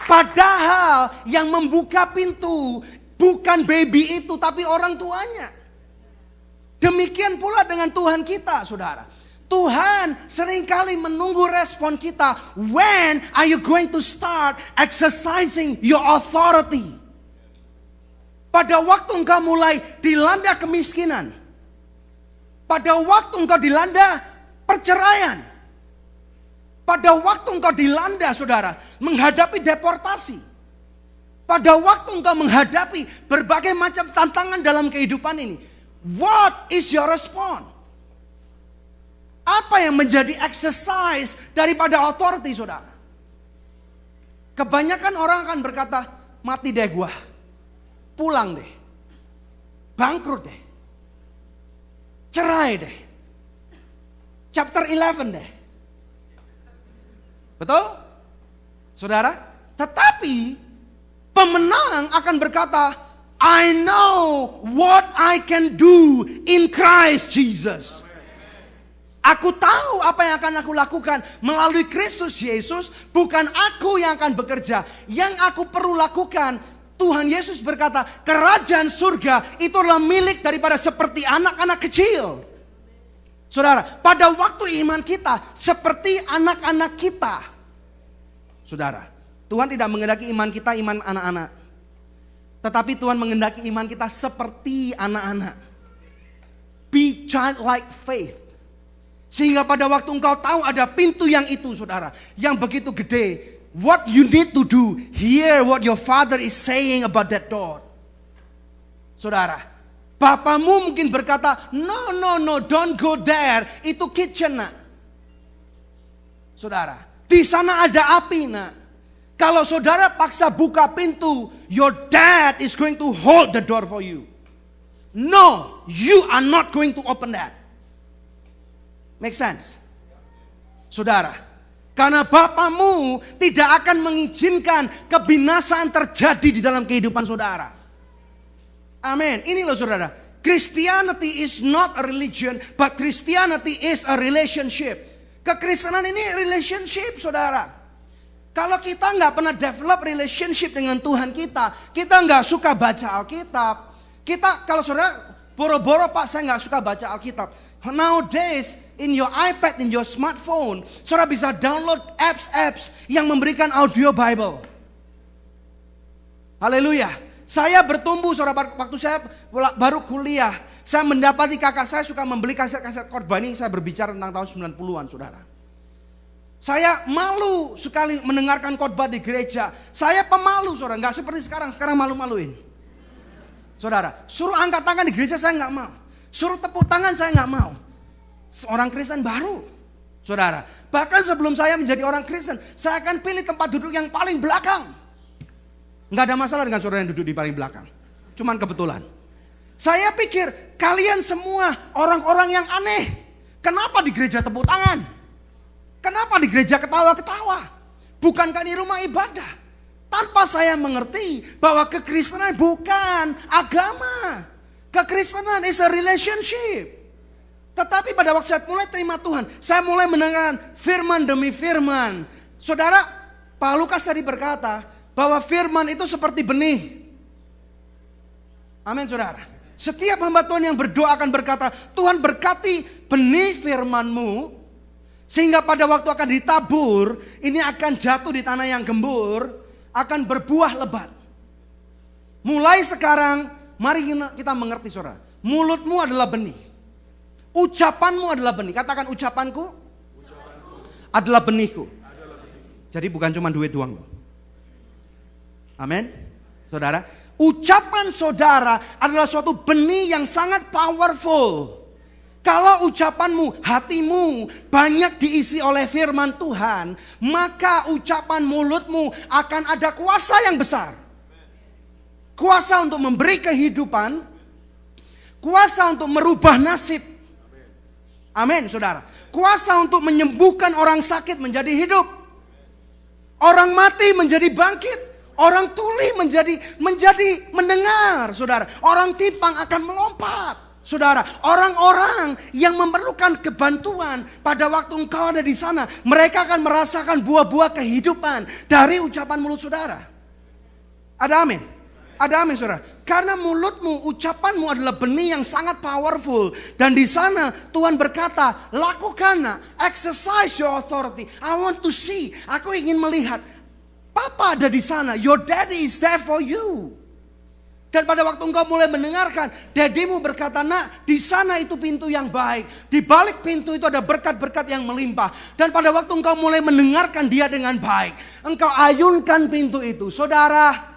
Padahal yang membuka pintu bukan baby itu, tapi orang tuanya. Demikian pula dengan Tuhan kita, saudara. Tuhan seringkali menunggu respon kita. When are you going to start exercising your authority? Pada waktu engkau mulai dilanda kemiskinan. Pada waktu engkau dilanda perceraian. Pada waktu engkau dilanda, saudara, menghadapi deportasi. Pada waktu engkau menghadapi berbagai macam tantangan dalam kehidupan ini. What is your response? Apa yang menjadi exercise daripada authority, saudara? Kebanyakan orang akan berkata, mati deh gua, pulang deh, bangkrut deh, cerai deh, chapter 11 deh. Betul? Saudara? Tetapi pemenang akan berkata, I know what I can do in Christ Jesus. Aku tahu apa yang akan aku lakukan melalui Kristus Yesus. Bukan aku yang akan bekerja. Yang aku perlu lakukan, Tuhan Yesus berkata, kerajaan surga itu adalah milik daripada seperti anak-anak kecil. Saudara, pada waktu iman kita seperti anak-anak kita. Saudara, Tuhan tidak menghendaki iman kita iman anak-anak. Tetapi Tuhan menghendaki iman kita seperti anak-anak. Be childlike faith. Sehingga pada waktu engkau tahu ada pintu yang itu, saudara, yang begitu gede, what you need to do, hear what your father is saying about that door. Saudara, bapamu mungkin berkata, no, don't go there, itu kitchen, nak. Saudara, di sana ada api, nak. Kalau saudara paksa buka pintu, your dad is going to hold the door for you. No, you are not going to open that. Make sense? Saudara, karena bapamu tidak akan mengizinkan kebinasaan terjadi di dalam kehidupan saudara. Amin. Ini loh saudara, Christianity is not a religion, but Christianity is a relationship. Kekristenan ini relationship, saudara. Kalau kita nggak pernah develop relationship dengan Tuhan kita nggak suka baca Alkitab. Kita kalau saudara boro-boro, Pak, saya nggak suka baca Alkitab. Nowadays, in your iPad, in your smartphone, saudara bisa download apps yang memberikan audio Bible. Haleluya. Saya bertumbuh, saudara, waktu saya baru kuliah. Saya mendapati kakak saya suka membeli kaset-kaset khotbah. Ini saya berbicara tentang tahun 90-an, saudara. Saya malu sekali mendengarkan khotbah di gereja. Saya pemalu, saudara. Nggak seperti sekarang malu-maluin. Saudara, suruh angkat tangan di gereja saya nggak mau. Suruh tepuk tangan saya nggak mau. Seorang Kristen baru, saudara. Bahkan sebelum saya menjadi orang Kristen, saya akan pilih tempat duduk yang paling belakang. Nggak ada masalah dengan saudara yang duduk di paling belakang. Cuman kebetulan. Saya pikir kalian semua orang-orang yang aneh. Kenapa di gereja tepuk tangan? Kenapa di gereja ketawa-ketawa? Bukankah di rumah ibadah? Tanpa saya mengerti bahwa kekristenan bukan agama. Kekristenan is a relationship. Tetapi pada waktu saya mulai terima Tuhan, saya mulai mendengarkan firman demi firman. Saudara, Pak Lukas tadi berkata bahwa firman itu seperti benih. Amin saudara. Setiap hamba Tuhan yang berdoa akan berkata, Tuhan berkati benih firman-Mu, sehingga pada waktu akan ditabur, ini akan jatuh di tanah yang gembur, akan berbuah lebat. Mulai sekarang, mari kita mengerti saudara. Mulutmu adalah benih. Ucapanmu adalah benih. Katakan ucapanku adalah benihku. Jadi bukan cuma duit doang. Amin. Saudara, ucapan saudara adalah suatu benih yang sangat powerful. Kalau ucapanmu, hatimu banyak diisi oleh firman Tuhan, maka ucapan mulutmu akan ada kuasa yang besar. Kuasa untuk memberi kehidupan, kuasa untuk merubah nasib. Amin, saudara. Kuasa untuk menyembuhkan orang sakit menjadi hidup. Orang mati menjadi bangkit. Orang tuli menjadi mendengar, saudara. Orang timpang akan melompat, saudara. Orang-orang yang memerlukan kebantuan pada waktu engkau ada di sana, mereka akan merasakan buah-buah kehidupan dari ucapan mulut saudara. Ada amin? Ada amin saudara. Karena mulutmu, ucapanmu adalah benih yang sangat powerful. Dan di sana Tuhan berkata, lakukanlah, exercise your authority. I want to see, aku ingin melihat. Papa ada di sana, your daddy is there for you. Dan pada waktu engkau mulai mendengarkan, dadimu berkata, nak, di sana itu pintu yang baik. Di balik pintu itu ada berkat-berkat yang melimpah. Dan pada waktu engkau mulai mendengarkan dia dengan baik, engkau ayunkan pintu itu. Saudara,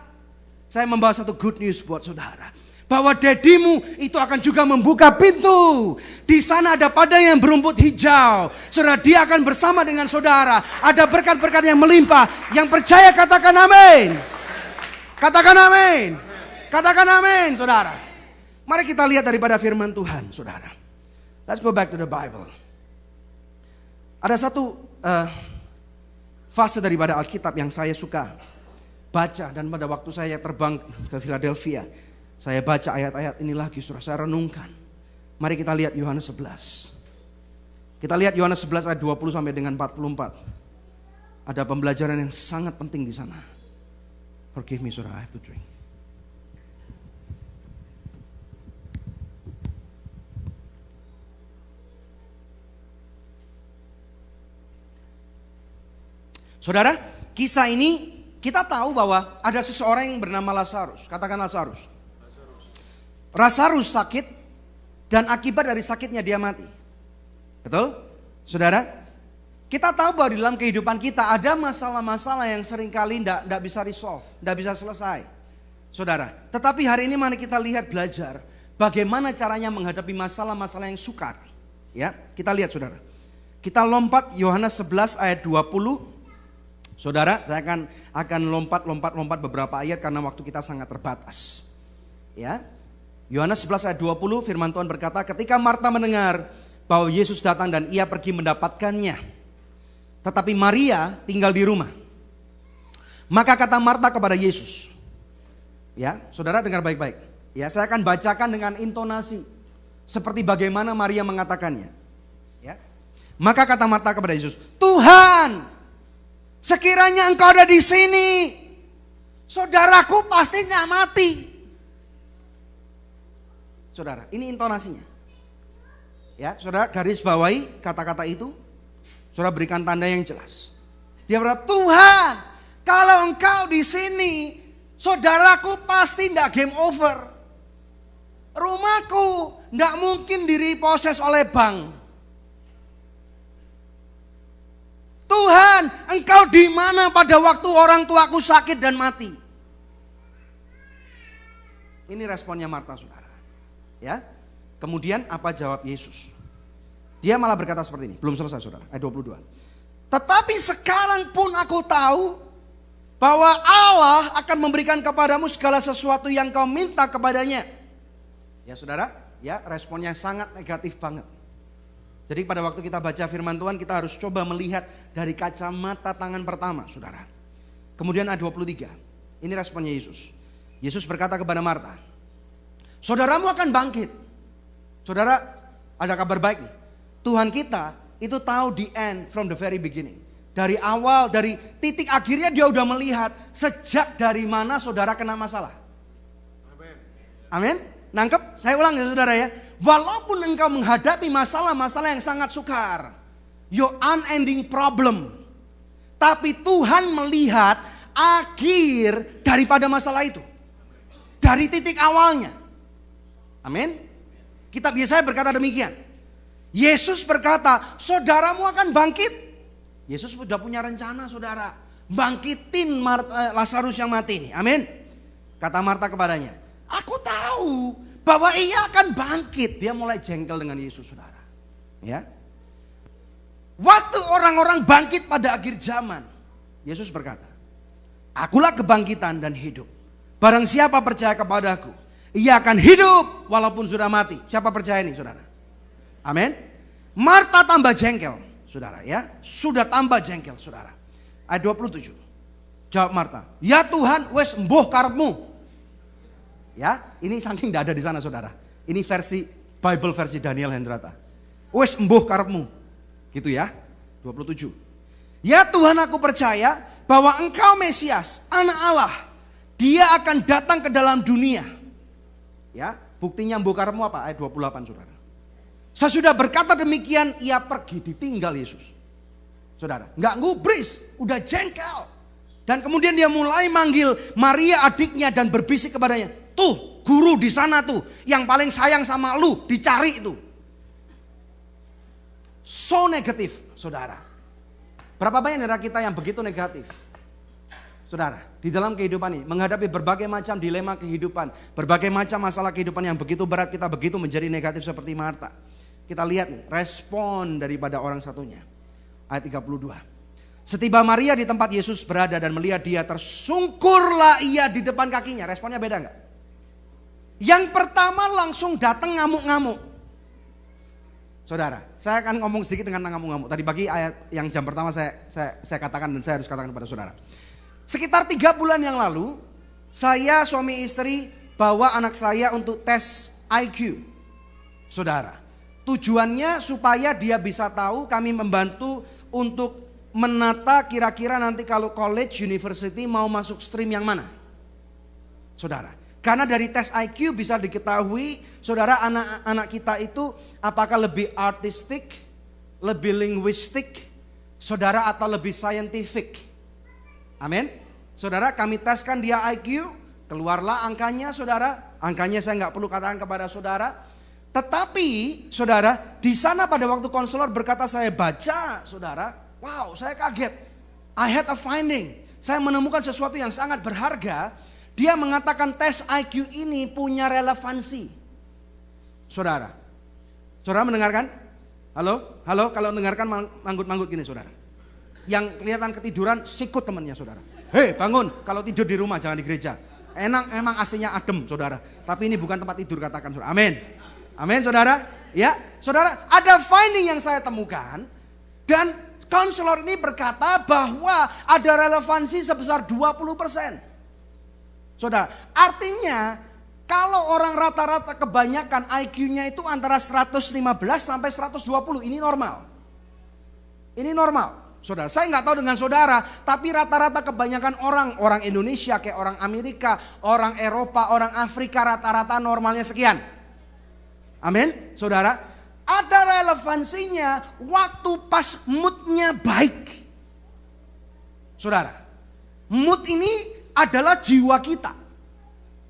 saya membawa satu good news buat saudara. Bahwa dadimu itu akan juga membuka pintu. Di sana ada padang yang berumput hijau. Saudara, dia akan bersama dengan saudara. Ada berkat-berkat yang melimpah. Yang percaya katakan amin. Katakan amin. Katakan amin, saudara. Mari kita lihat daripada firman Tuhan, saudara. Let's go back to the Bible. Ada satu fase daripada Alkitab yang saya suka baca. Dan pada waktu saya terbang ke Philadelphia, saya baca ayat-ayat ini lagi, saudara. Saya renungkan. Mari kita lihat Yohanes 11. Kita lihat Yohanes 11 ayat 20 sampai dengan 44. Ada pembelajaran yang sangat penting di sana. Forgive me, saudara, I have to drink. Saudara, kisah ini kita tahu bahwa ada seseorang yang bernama Lazarus. Katakan Lazarus. Lazarus sakit dan akibat dari sakitnya dia mati. Betul? Saudara, kita tahu bahwa di dalam kehidupan kita ada masalah-masalah yang seringkali tidak bisa resolve, tidak bisa selesai. Saudara, tetapi hari ini mari kita lihat belajar bagaimana caranya menghadapi masalah-masalah yang sukar. Ya, kita lihat saudara. Kita lompat Yohanes 11 ayat 20. Saudara, saya akan lompat beberapa ayat karena waktu kita sangat terbatas. Ya. Yohanes 11 ayat 20 firman Tuhan berkata, ketika Marta mendengar bahwa Yesus datang dan ia pergi mendapatkannya, tetapi Maria tinggal di rumah. Maka kata Marta kepada Yesus. Ya, saudara dengar baik-baik. Ya, saya akan bacakan dengan intonasi seperti bagaimana Maria mengatakannya. Ya. Maka kata Marta kepada Yesus, Tuhan, sekiranya engkau ada di sini, saudaraku pasti tidak mati. Saudara, ini intonasinya. Ya, saudara garis bawahi kata-kata itu. Saudara berikan tanda yang jelas. Dia berkata, Tuhan, kalau engkau di sini, saudaraku pasti tidak game over. Rumahku tidak mungkin direpossess oleh bank. Tuhan, engkau di mana pada waktu orang tuaku sakit dan mati? Ini responnya Marta, saudara. Ya. Kemudian apa jawab Yesus? Dia malah berkata seperti ini. Belum selesai, saudara. Ayat 22. Tetapi sekarang pun aku tahu bahwa Allah akan memberikan kepadamu segala sesuatu yang kau minta kepadanya. Ya saudara, ya responnya sangat negatif banget. Jadi pada waktu kita baca firman Tuhan, kita harus coba melihat dari kacamata tangan pertama, saudara. Kemudian ayat 23, ini responnya Yesus. Yesus berkata kepada Marta, saudaramu akan bangkit. Saudara, ada kabar baik nih. Tuhan kita itu tahu the end from the very beginning. Dari awal, dari titik akhirnya dia udah melihat sejak dari mana saudara kena masalah. Amin. Nangkep? Saya ulang ya saudara ya. Walaupun engkau menghadapi masalah-masalah yang sangat sukar, your unending problem, tapi Tuhan melihat akhir daripada masalah itu. Dari titik awalnya. Amin. Kita biasanya berkata demikian. Yesus berkata, saudaramu akan bangkit. Yesus sudah punya rencana saudara. Bangkitin Lazarus yang mati ini. Amin. Kata Marta kepadanya, aku tahu bahwa ia akan bangkit. Dia mulai jengkel dengan Yesus saudara. Ya. Waktu orang-orang bangkit pada akhir zaman, Yesus berkata, akulah kebangkitan dan hidup. Barang siapa percaya kepadaku, ia akan hidup walaupun sudah mati. Siapa percaya ini saudara? Amin. Marta tambah jengkel saudara ya. Sudah tambah jengkel saudara. Ayat 27. Jawab Marta, ya Tuhan wes mbuh karepmu. Ya, ini saking tidak ada di sana saudara. Ini versi Bible versi Daniel Hendrata. Wes mbuh karepmu. Gitu ya. 27. Ya Tuhan aku percaya bahwa engkau Mesias, anak Allah. Dia akan datang ke dalam dunia. Ya, buktinya mbuh karepmu apa? Ayat 28 saudara. Sesudah berkata demikian, ia pergi ditinggal Yesus. Saudara, nggak ngubris, udah jengkel. Dan kemudian dia mulai manggil Maria adiknya dan berbisik kepadanya, tuh guru di sana tuh, yang paling sayang sama lu, dicari itu. So negatif, saudara. Berapa banyak dari kita yang begitu negatif? Saudara, di dalam kehidupan ini, menghadapi berbagai macam dilema kehidupan, berbagai macam masalah kehidupan yang begitu berat, kita begitu menjadi negatif seperti Marta. Kita lihat nih, respon daripada orang satunya. Ayat 32. Setiba Maria di tempat Yesus berada dan melihat dia, tersungkurlah ia di depan kakinya. Responnya beda enggak? Yang pertama langsung datang ngamuk-ngamuk. Saudara, saya akan ngomong sedikit dengan ngamuk-ngamuk. Tadi pagi ayat yang jam pertama saya katakan dan saya harus katakan kepada saudara. Sekitar 3 bulan yang lalu, saya suami istri bawa anak saya untuk tes IQ. Saudara, tujuannya supaya dia bisa tahu, kami membantu untuk menata kira-kira nanti kalau college, university mau masuk stream yang mana. Saudara, karena dari tes IQ bisa diketahui, saudara, anak-anak kita itu apakah lebih artistik, lebih linguistik, saudara, atau lebih scientific. Amin. Saudara, kami teskan dia IQ, keluarlah angkanya saudara. Angkanya saya nggak perlu katakan kepada saudara. Tetapi saudara, di sana pada waktu konselor berkata, saya baca saudara, wow, saya kaget. I had a finding. Saya menemukan sesuatu yang sangat berharga. Dia mengatakan tes IQ ini punya relevansi. Saudara, saudara mendengarkan? Halo, halo, kalau mendengarkan manggut-manggut gini saudara. Yang kelihatan ketiduran, sikut temannya saudara. Hei bangun, kalau tidur di rumah jangan di gereja. Enak emang AC-nya adem saudara. Tapi ini bukan tempat tidur, katakan saudara. Amin. Amin saudara. Ya, saudara, ada finding yang saya temukan. Dan konselor ini berkata bahwa ada relevansi sebesar 20%. Saudara, artinya kalau orang rata-rata kebanyakan IQ-nya itu antara 115 sampai 120, ini normal. Ini normal. Saudara, saya nggak tahu dengan saudara, tapi rata-rata kebanyakan orang Indonesia, kayak orang Amerika, orang Eropa, orang Afrika, rata-rata normalnya sekian. Amin, saudara. Ada relevansinya waktu pas moodnya baik. Saudara, mood ini adalah jiwa kita.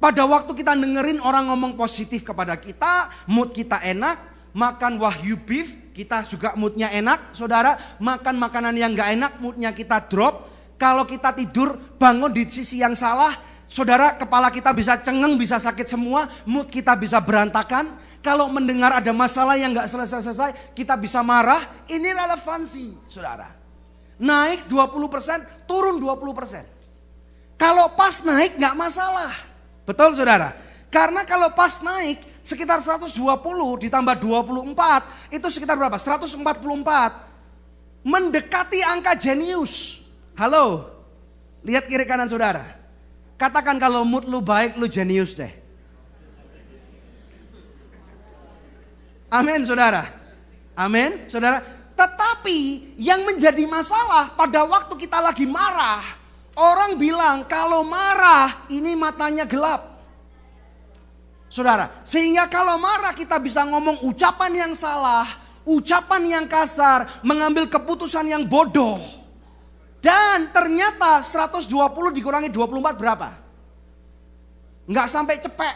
Pada waktu kita dengerin orang ngomong positif kepada kita, mood kita enak, makan wahyu beef, kita juga moodnya enak, saudara. Makan makanan yang gak enak, moodnya kita drop. Kalau kita tidur, bangun di sisi yang salah, saudara, kepala kita bisa cengeng, bisa sakit semua, mood kita bisa berantakan. Kalau mendengar ada masalah yang gak selesai-selesai, kita bisa marah. Ini relevansi, saudara. Naik 20%, turun 20%. Kalau pas naik gak masalah. Betul saudara? Karena kalau pas naik, sekitar 120 ditambah 24, itu sekitar berapa? 144. Mendekati angka jenius. Halo, lihat kiri kanan saudara. Katakan kalau mood lu baik, lu jenius deh. Amin saudara. Amin saudara. Tetapi yang menjadi masalah pada waktu kita lagi marah, orang bilang kalau marah ini matanya gelap. Saudara, sehingga kalau marah kita bisa ngomong ucapan yang salah, ucapan yang kasar, mengambil keputusan yang bodoh. Dan ternyata 120 dikurangi 24 berapa? Enggak sampai cepek.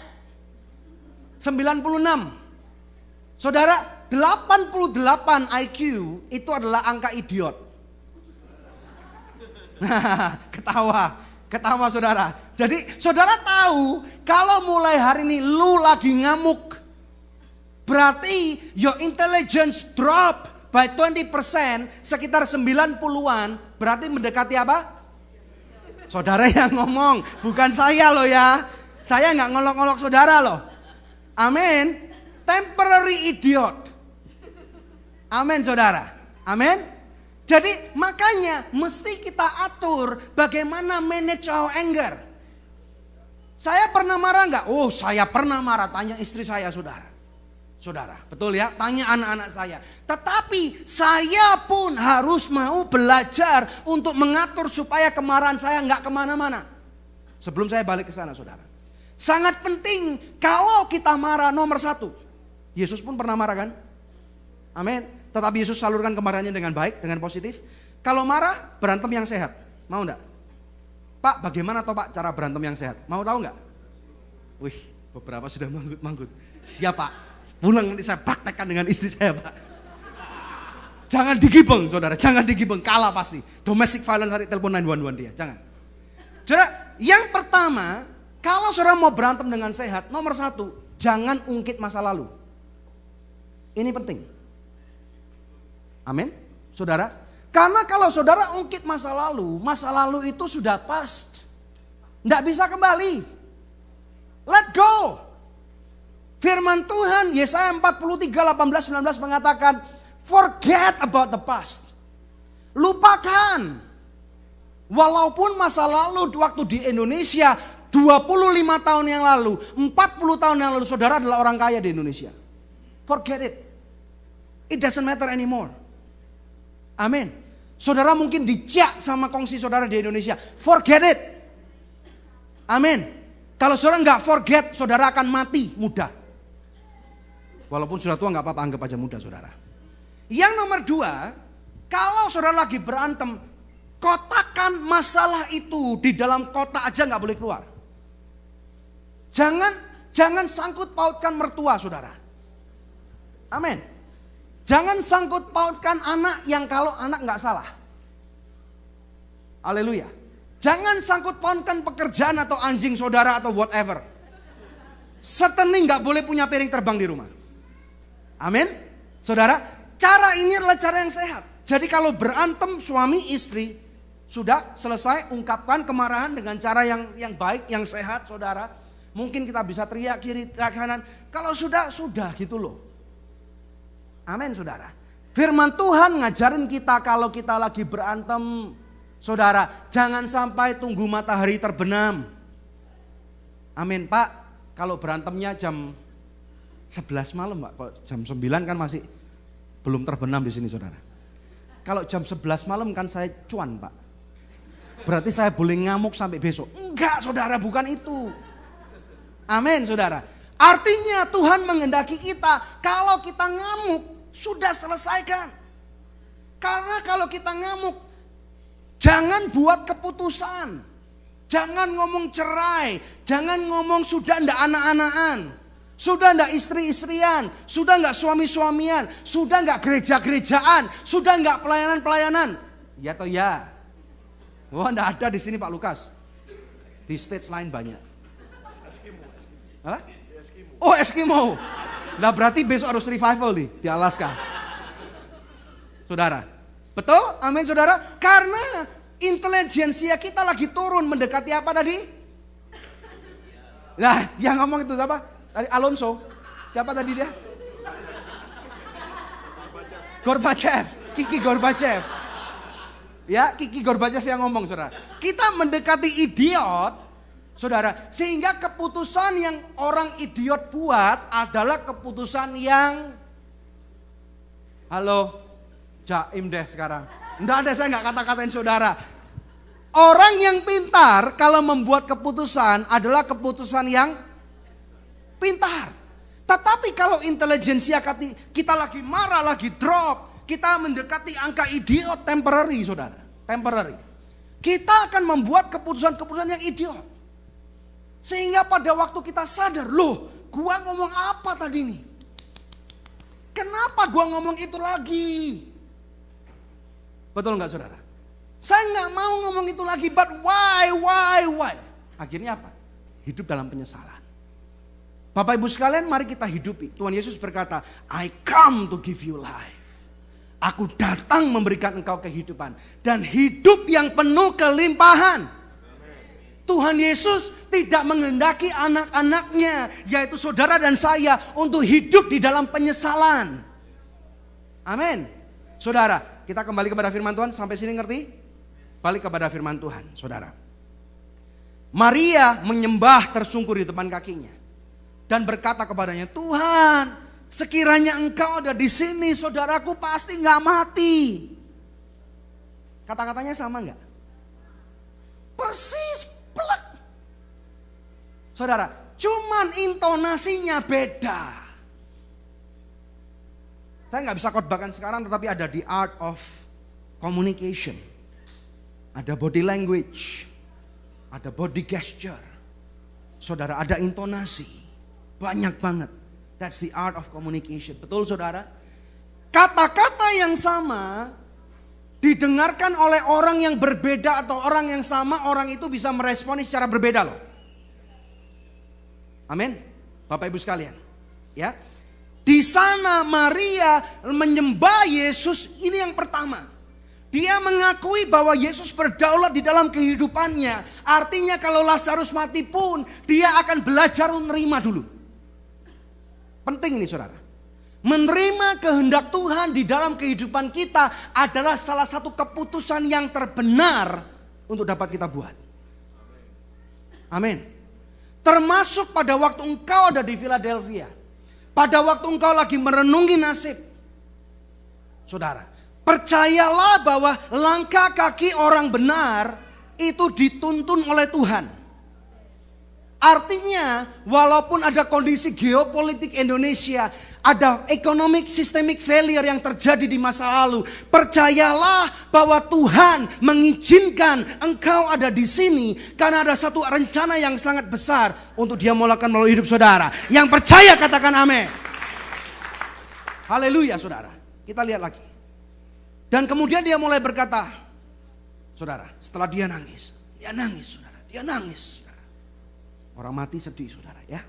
96. Saudara, 88 IQ itu adalah angka idiot. Ketawa saudara. Jadi saudara tahu kalau mulai hari ini lu lagi ngamuk, berarti your intelligence drop by 20%, sekitar 90-an, berarti mendekati apa? Saudara yang ngomong, bukan saya loh ya. Saya nggak ngolok-ngolok saudara loh. Amin. Temporary idiot. Amin saudara. Amin. Jadi makanya mesti kita atur bagaimana manage our anger. Saya pernah marah nggak? Oh saya pernah marah. Tanya istri saya saudara. Saudara, betul ya? Tanya anak-anak saya. Tetapi saya pun harus mau belajar untuk mengatur supaya kemarahan saya nggak kemana-mana. Sebelum saya balik ke sana saudara. Sangat penting kalau kita marah nomor satu. Yesus pun pernah marah kan? Amin. Tetapi Yesus salurkan kemarahannya dengan baik, dengan positif. Kalau marah, berantem yang sehat. Mau enggak? Pak, bagaimana toh Pak cara berantem yang sehat? Mau tahu enggak? Wih, beberapa sudah manggut-manggut. Siap Pak, pulang nanti saya praktekkan dengan istri saya Pak. Jangan digibeng saudara, jangan digibeng, kalah pasti. Domestic violence, hari telepon 911 dia, jangan. Saudara, yang pertama, kalau saudara mau berantem dengan sehat, nomor satu, jangan ungkit masa lalu. Ini penting. Amin, saudara. Karena kalau saudara ungkit masa lalu itu sudah past. Tidak bisa kembali. Let go. Firman Tuhan Yesaya 43, 18, 19 mengatakan, forget about the past. Lupakan. Walaupun masa lalu waktu di Indonesia 25 tahun yang lalu, 40 tahun yang lalu saudara adalah orang kaya di Indonesia. Forget it. It doesn't matter anymore. Amin. Saudara mungkin dicak sama kongsi saudara di Indonesia. Forget it. Amin. Kalau saudara nggak forget, saudara akan mati muda. Walaupun sudah tua nggak apa-apa, anggap aja muda saudara. Yang nomor dua, kalau saudara lagi berantem, kotakan masalah itu di dalam kotak aja nggak boleh keluar. Jangan sangkut pautkan mertua saudara. Amin. Jangan sangkut pautkan anak yang kalau anak nggak salah. Haleluya. Jangan sangkut pautkan pekerjaan atau anjing saudara atau whatever. Seteni nggak boleh punya piring terbang di rumah. Amin. Saudara, cara ini adalah cara yang sehat. Jadi kalau berantem suami istri, sudah selesai, ungkapkan kemarahan dengan cara yang baik, yang sehat saudara. Mungkin kita bisa teriak kiri, teriak kanan. Kalau sudah gitu loh. Amin saudara. Firman Tuhan ngajarin kita kalau kita lagi berantem, saudara, jangan sampai tunggu matahari terbenam. Amin Pak. Kalau berantemnya jam 11 malam Pak, jam 9 kan masih belum terbenam di sini saudara. Kalau jam 11 malam kan saya cuan Pak. Berarti saya boleh ngamuk sampai besok. Enggak saudara, bukan itu. Amin saudara. Artinya Tuhan menghendaki kita kalau kita ngamuk sudah selesaikan. Karena kalau kita ngamuk, jangan buat keputusan. Jangan ngomong cerai, jangan ngomong sudah ndak anak-anakan, sudah ndak istri-istrian, sudah nggak suami-suamian, sudah nggak gereja-gerejaan, sudah nggak pelayanan-pelayanan. Ya toh ya. Wah, ndak ada di sini Pak Lukas. Di stage lain banyak. Eskimo. Hah? Oh Eskimo. Nah berarti besok harus revival nih di Alaska. Saudara. Betul? Amin saudara. Karena intelijensia kita lagi turun mendekati apa tadi? Nah yang ngomong itu apa? Tadi Alonso. Siapa tadi dia? Gorbachev, Kiki Gorbachev. Ya, Kiki Gorbachev yang ngomong, saudara. Kita mendekati idiot, saudara, sehingga keputusan yang orang idiot buat adalah keputusan yang, halo, jaim deh sekarang. Enggak ada, saya nggak kata-katain saudara. Orang yang pintar kalau membuat keputusan adalah keputusan yang pintar. Tetapi kalau intelijensia kita lagi marah, lagi drop, kita mendekati angka idiot temporary, saudara. Temporary. Kita akan membuat keputusan-keputusan yang idiot. Sehingga pada waktu kita sadar, loh, gua ngomong apa tadi nih? Kenapa gua ngomong itu lagi? Betul nggak, saudara? Saya nggak mau ngomong itu lagi, but why? Akhirnya apa? Hidup dalam penyesalan. Bapak Ibu sekalian, mari kita hidupi. Tuhan Yesus berkata, I come to give you life. Aku datang memberikan engkau kehidupan. Dan hidup yang penuh kelimpahan. Tuhan Yesus tidak menghendaki anak-anaknya, yaitu saudara dan saya, untuk hidup di dalam penyesalan. Amin. Saudara, kita kembali kepada firman Tuhan. Sampai sini ngerti? Balik kepada firman Tuhan, saudara. Maria menyembah tersungkur di depan kakinya. Dan berkata kepadanya, Tuhan, sekiranya engkau ada di sini, saudaraku pasti nggak mati. Kata-katanya sama nggak? Persis, plek. Saudara, cuman intonasinya beda. Saya nggak bisa khotbahkan sekarang, tetapi ada the art of communication. Ada body language, ada body gesture. Saudara, ada intonasi. Banyak banget. That's the art of communication. Betul, saudara? Kata-kata yang sama didengarkan oleh orang yang berbeda atau orang yang sama, orang itu bisa meresponi secara berbeda loh. Amin. Bapak Ibu sekalian. Ya. Di sana Maria menyembah Yesus, ini yang pertama. Dia mengakui bahwa Yesus berdaulat di dalam kehidupannya. Artinya kalau Lazarus mati pun, dia akan belajar menerima dulu. Penting ini, saudara. Menerima kehendak Tuhan di dalam kehidupan kita adalah salah satu keputusan yang terbenar untuk dapat kita buat. Amin. Termasuk pada waktu engkau ada di Philadelphia. Pada waktu engkau lagi merenungi nasib. Saudara, percayalah bahwa langkah kaki orang benar itu dituntun oleh Tuhan. Artinya, walaupun ada kondisi geopolitik Indonesia, ada economic systemic failure yang terjadi di masa lalu, percayalah bahwa Tuhan mengizinkan engkau ada di sini karena ada satu rencana yang sangat besar untuk Dia melakukan melalui hidup saudara. Yang percaya katakan amin. Haleluya, saudara. Kita lihat lagi. Dan kemudian dia mulai berkata, saudara, setelah dia nangis, saudara, dia nangis. Orang mati sedih, saudara, ya.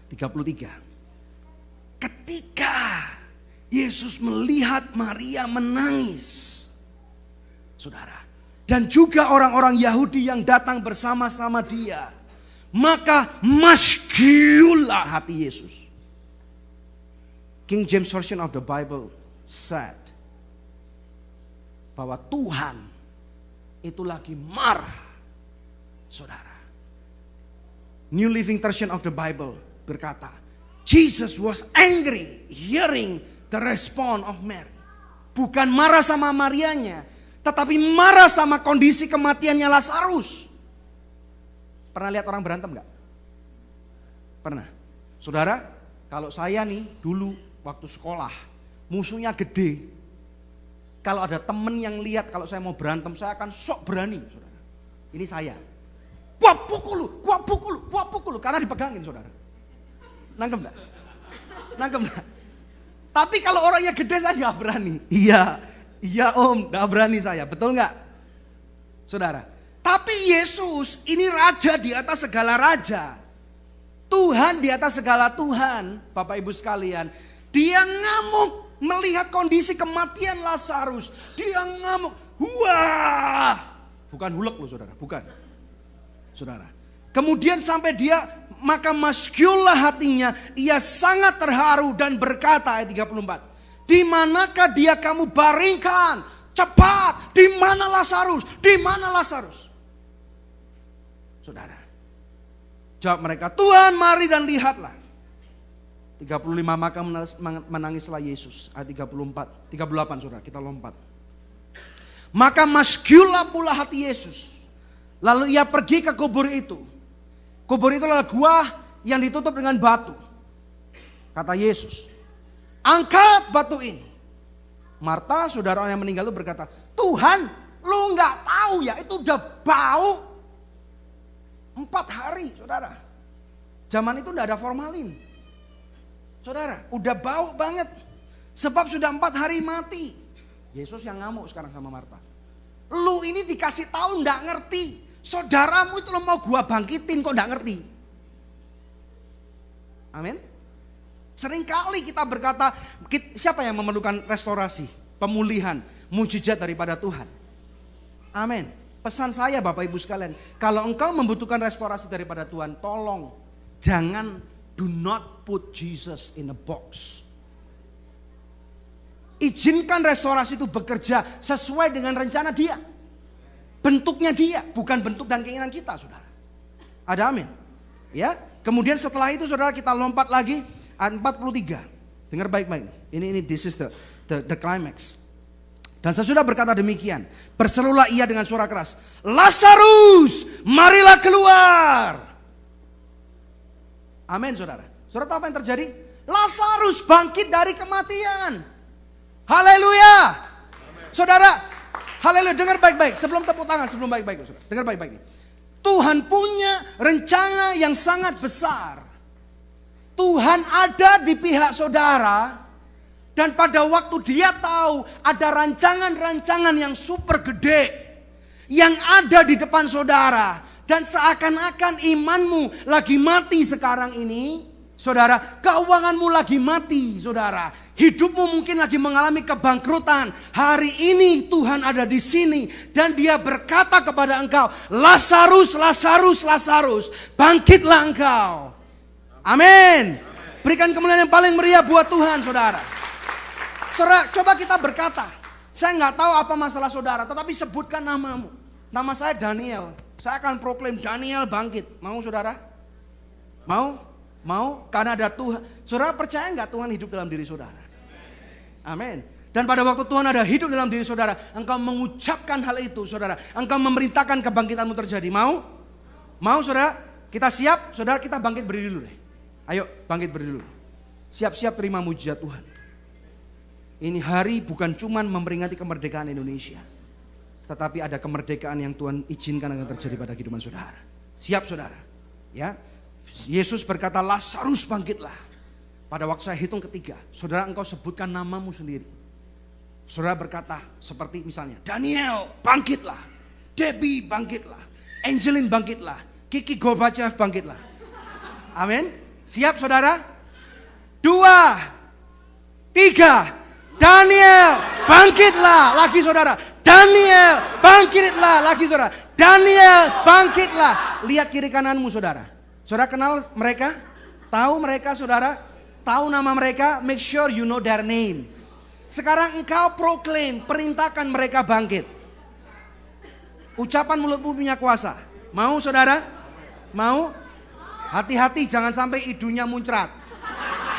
33. Ketika Yesus melihat Maria menangis, saudara, dan juga orang-orang Yahudi yang datang bersama-sama dia, maka masyhurlah hati Yesus. King James Version of the Bible said bahwa Tuhan itu lagi marah, saudara. New Living Version of the Bible berkata, Jesus was angry hearing the response of Mary. Bukan marah sama Marianya, tetapi marah sama kondisi kematiannya Lazarus. Pernah lihat orang berantem gak? Pernah. Saudara, kalau saya nih dulu waktu sekolah, musuhnya gede. Kalau ada temen yang lihat kalau saya mau berantem, saya akan sok berani, saudara. Ini saya. Gua pukul lu, karena dipegangin, saudara. Nangkep enggak? Tapi kalau orangnya gede saya gak berani. Iya om, gak berani saya, betul gak? Saudara. Tapi Yesus ini raja di atas segala raja. Tuhan di atas segala Tuhan, Bapak Ibu sekalian. Dia ngamuk melihat kondisi kematian Lazarus. Dia ngamuk. Wah! Bukan hulek loh, saudara, bukan. Saudara. Kemudian sampai dia maka maskullah hatinya, ia sangat terharu dan berkata, ayat 34, di manakah dia kamu baringkan? Cepat, di mana Lazarus? Di mana Lazarus? Saudara, jawab mereka, Tuhan mari dan lihatlah. 35, maka menangislah Yesus. Ayat 38 saudara, kita lompat. Maka maskullah pula hati Yesus. Lalu ia pergi ke kubur itu. Kubur itu adalah gua yang ditutup dengan batu. Kata Yesus, angkat batu ini. Marta, saudara yang meninggal itu berkata, Tuhan, lu nggak tahu ya, itu udah bau 4 hari, saudara. Zaman itu udah ada formalin. Saudara, udah bau banget. Sebab sudah 4 hari mati. Yesus yang ngamuk sekarang sama Marta. Lu ini dikasih tahu nggak ngerti. Saudaramu itu lo mau gua bangkitin kok nggak ngerti. Amin. Seringkali kita berkata, siapa yang memerlukan restorasi, pemulihan, mujizat daripada Tuhan? Amin. Pesan saya Bapak Ibu sekalian, kalau engkau membutuhkan restorasi daripada Tuhan, tolong jangan, do not put Jesus in a box. Izinkan restorasi itu bekerja sesuai dengan rencana Dia. Bentuknya Dia, bukan bentuk dan keinginan kita, saudara. Ada amin? Ya. Kemudian setelah itu saudara kita lompat lagi ayat 43. Dengar baik-baik nih. Ini this is the climax. Dan sesudah berkata demikian, berserulah ia dengan suara keras, Lazarus, marilah keluar. Amin, saudara. Saudara tahu apa yang terjadi? Lazarus bangkit dari kematian. Haleluya. Saudara, haleluya, dengar baik-baik. Sebelum tepuk tangan, sebelum baik-baik, saudara. Dengar baik-baik nih. Tuhan punya rencana yang sangat besar. Tuhan ada di pihak saudara. Dan pada waktu Dia tahu ada rancangan-rancangan yang super gede yang ada di depan saudara. Dan seakan-akan imanmu lagi mati sekarang ini, saudara, keuanganmu lagi mati, saudara. Hidupmu mungkin lagi mengalami kebangkrutan. Hari ini Tuhan ada di sini dan Dia berkata kepada engkau, Lazarus, Lazarus, Lazarus, bangkitlah engkau. Amin. Berikan kemuliaan yang paling meriah buat Tuhan, saudara. Saudara, coba kita berkata, saya nggak tahu apa masalah saudara, tetapi sebutkan namamu. Nama saya Daniel. Saya akan proklaim Daniel bangkit. Mau saudara? Mau? Mau? Karena ada Tuhan. Saudara percaya nggak Tuhan hidup dalam diri saudara? Amin. Dan pada waktu Tuhan ada hidup dalam diri saudara, engkau mengucapkan hal itu, saudara. Engkau memerintahkan kebangkitanmu terjadi. Mau? Mau saudara? Kita siap? Saudara, kita bangkit berdiri dulu deh. Ayo bangkit berdiri dulu. Siap-siap terima mujizat Tuhan. Ini hari bukan cuma memperingati kemerdekaan Indonesia, tetapi ada kemerdekaan yang Tuhan izinkan akan terjadi pada kehidupan saudara. Siap saudara? Ya. Yesus berkata, Lazarus bangkitlah. Pada waktu saya hitung ketiga, saudara engkau sebutkan namamu sendiri. Saudara berkata seperti misalnya, Daniel bangkitlah, Debbie bangkitlah, Angelin bangkitlah, Kiki Gorbachev bangkitlah. Amin. Siap saudara? 2, 3, Daniel bangkitlah lagi saudara. Daniel bangkitlah lagi saudara. Daniel bangkitlah. Lihat kiri kananmu saudara. Saudara kenal mereka? Tahu mereka saudara? Tahu nama mereka? Make sure you know their name. Sekarang engkau proklaim, perintahkan mereka bangkit. Ucapan mulutmu punya kuasa. Mau saudara? Mau? Hati-hati jangan sampai hidungnya muncrat.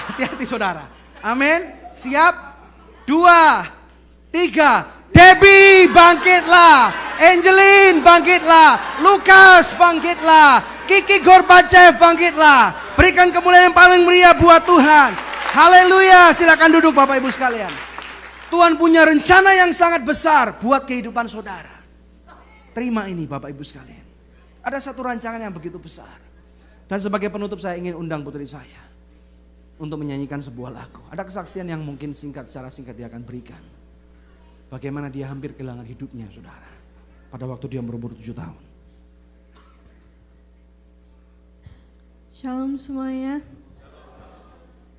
Hati-hati saudara. Amin. Siap? 2, 3, Debbie bangkitlah, Angelin bangkitlah, Lukas bangkitlah, Kiki Gorbachev bangkitlah. Berikan kemuliaan yang paling meriah buat Tuhan. Haleluya. Silakan duduk Bapak Ibu sekalian. Tuhan punya rencana yang sangat besar buat kehidupan saudara. Terima ini Bapak Ibu sekalian. Ada satu rancangan yang begitu besar. Dan sebagai penutup saya ingin undang putri saya untuk menyanyikan sebuah lagu. Ada kesaksian yang mungkin secara singkat dia akan berikan. Bagaimana dia hampir kehilangan hidupnya saudara. Pada waktu dia berumur 7 tahun. Shalom semuanya.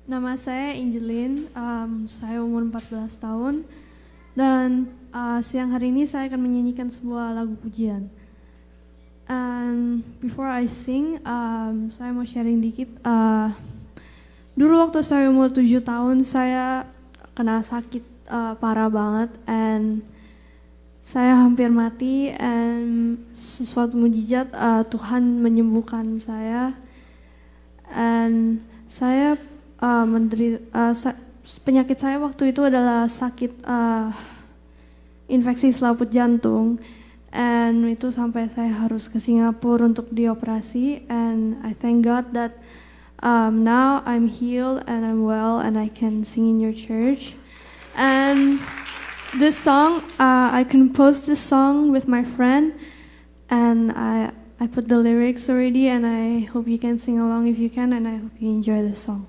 Nama saya Angelin, saya umur 14 tahun. Dan siang hari ini saya akan menyanyikan sebuah lagu pujian. And before I sing, saya mau sharing dikit. Dulu waktu saya umur 7 tahun, saya kena sakit parah banget, and saya hampir mati, and sesuatu mujizat Tuhan menyembuhkan saya. And saya penyakit saya waktu itu adalah sakit infeksi selaput jantung. And itu sampai saya harus ke Singapura untuk dioperasi. And I thank God that now I'm healed and I'm well and I can sing in your church. And this song, I composed this song with my friend, and I put the lyrics already, and I hope you can sing along if you can, and I hope you enjoy this song.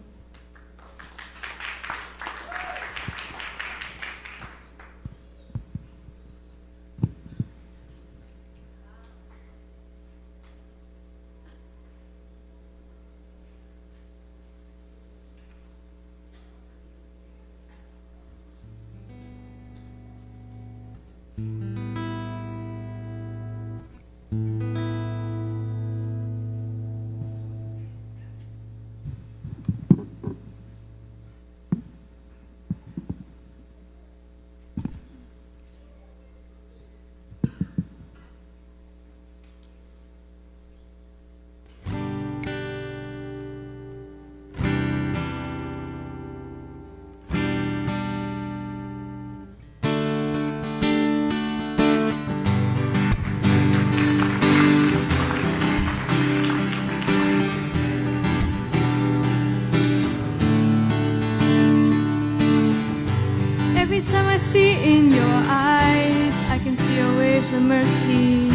Every time I see in your eyes, I can see your waves of mercy.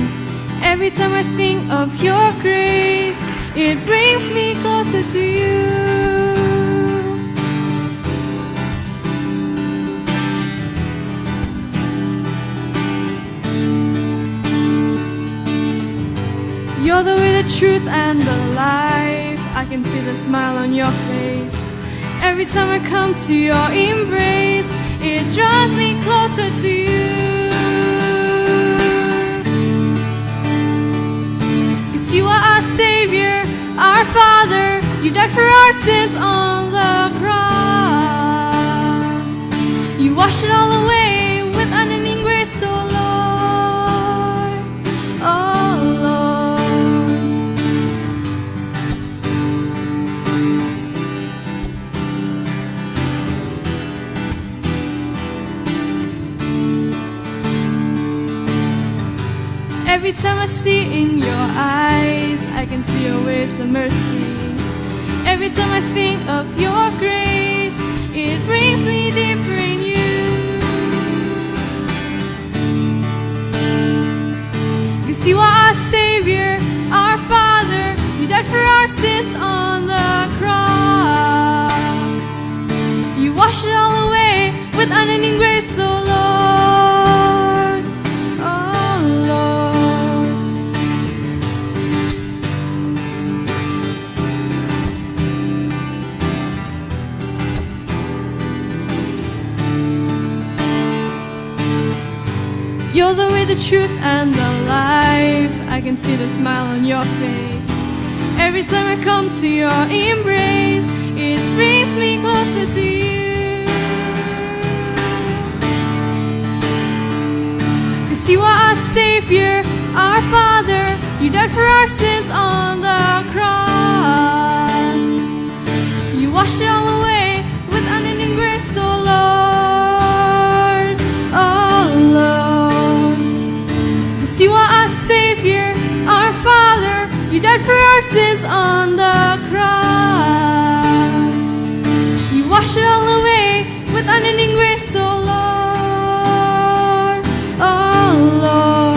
Every time I think of your grace, it brings me closer to you. You're the way, the truth, and the life. I can see the smile on your face. Every time I come to your embrace, it draws me closer to you. Cause you are our Savior, our Father. You died for our sins on the cross. You washed it all away with unending grace, oh Lord, oh Lord. Every time I see in your eyes, I can see your waves of mercy. Every time I think of your grace, it brings me deeper in you. Cause you are our Savior, our Father. You died for our sins on the cross. You washed it all away with unending grace, oh Lord, oh Lord. You're the way, the truth, and the life. I can see the smile on your face. Every time I come to your embrace, it brings me closer to you. Cause you are our Savior, our Father. You died for our sins on the cross. You washed it all away with unending grace, oh Lord, oh Lord. You are our Savior, our Father. You died for our sins on the cross. You washed it all away with unending grace, oh Lord, oh Lord.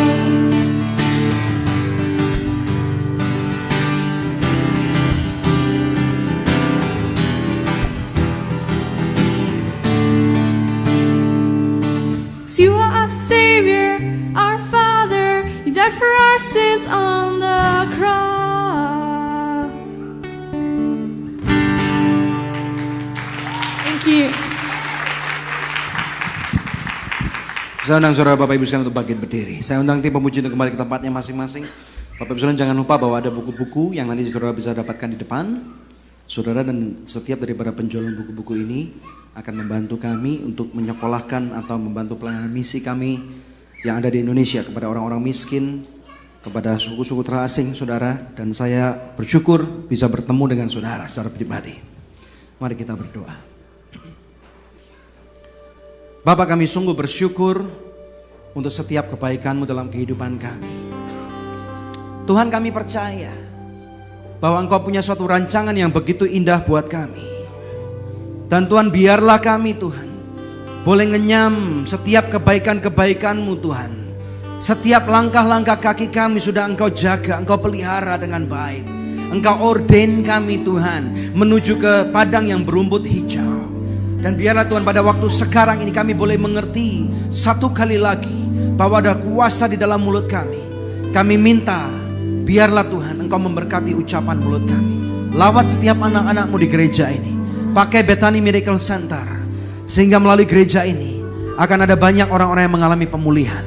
You are our Savior, our Father. You died for our sins on the cross. Thank you. Saya undang saudara Bapak Ibu sekalian untuk bangkit berdiri. Saya undang tim pemuji untuk kembali ke tempatnya masing-masing. Bapak Ibu sekalian jangan lupa bahwa ada buku-buku yang nanti saudara bisa dapatkan di depan. Saudara dan setiap daripada penjualan buku-buku ini akan membantu kami untuk menyekolahkan atau membantu pelayanan misi kami yang ada di Indonesia kepada orang-orang miskin, kepada suku-suku terasing saudara. Dan saya bersyukur bisa bertemu dengan saudara secara pribadi. Mari kita berdoa. Bapa, kami sungguh bersyukur untuk setiap kebaikan-Mu dalam kehidupan kami. Tuhan, kami percaya bahwa Engkau punya suatu rancangan yang begitu indah buat kami. Dan Tuhan, biarlah kami Tuhan boleh ngenyam setiap kebaikan-kebaikan-Mu Tuhan. Setiap langkah-langkah kaki kami sudah Engkau jaga, Engkau pelihara dengan baik. Engkau ordain kami Tuhan menuju ke padang yang berumput hijau. Dan biarlah Tuhan pada waktu sekarang ini kami boleh mengerti satu kali lagi bahwa ada kuasa di dalam mulut kami. Kami minta biarlah Tuhan Engkau memberkati ucapan mulut kami. Lawat setiap anak-anak-Mu di gereja ini. Pakai Bethany Miracle Center. Sehingga melalui gereja ini akan ada banyak orang-orang yang mengalami pemulihan.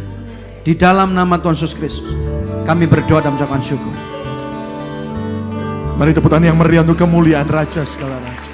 Di dalam nama Tuhan Yesus Kristus kami berdoa dan mengucapkan syukur. Mari tepuk tangan yang meriah untuk kemuliaan Raja segala raja.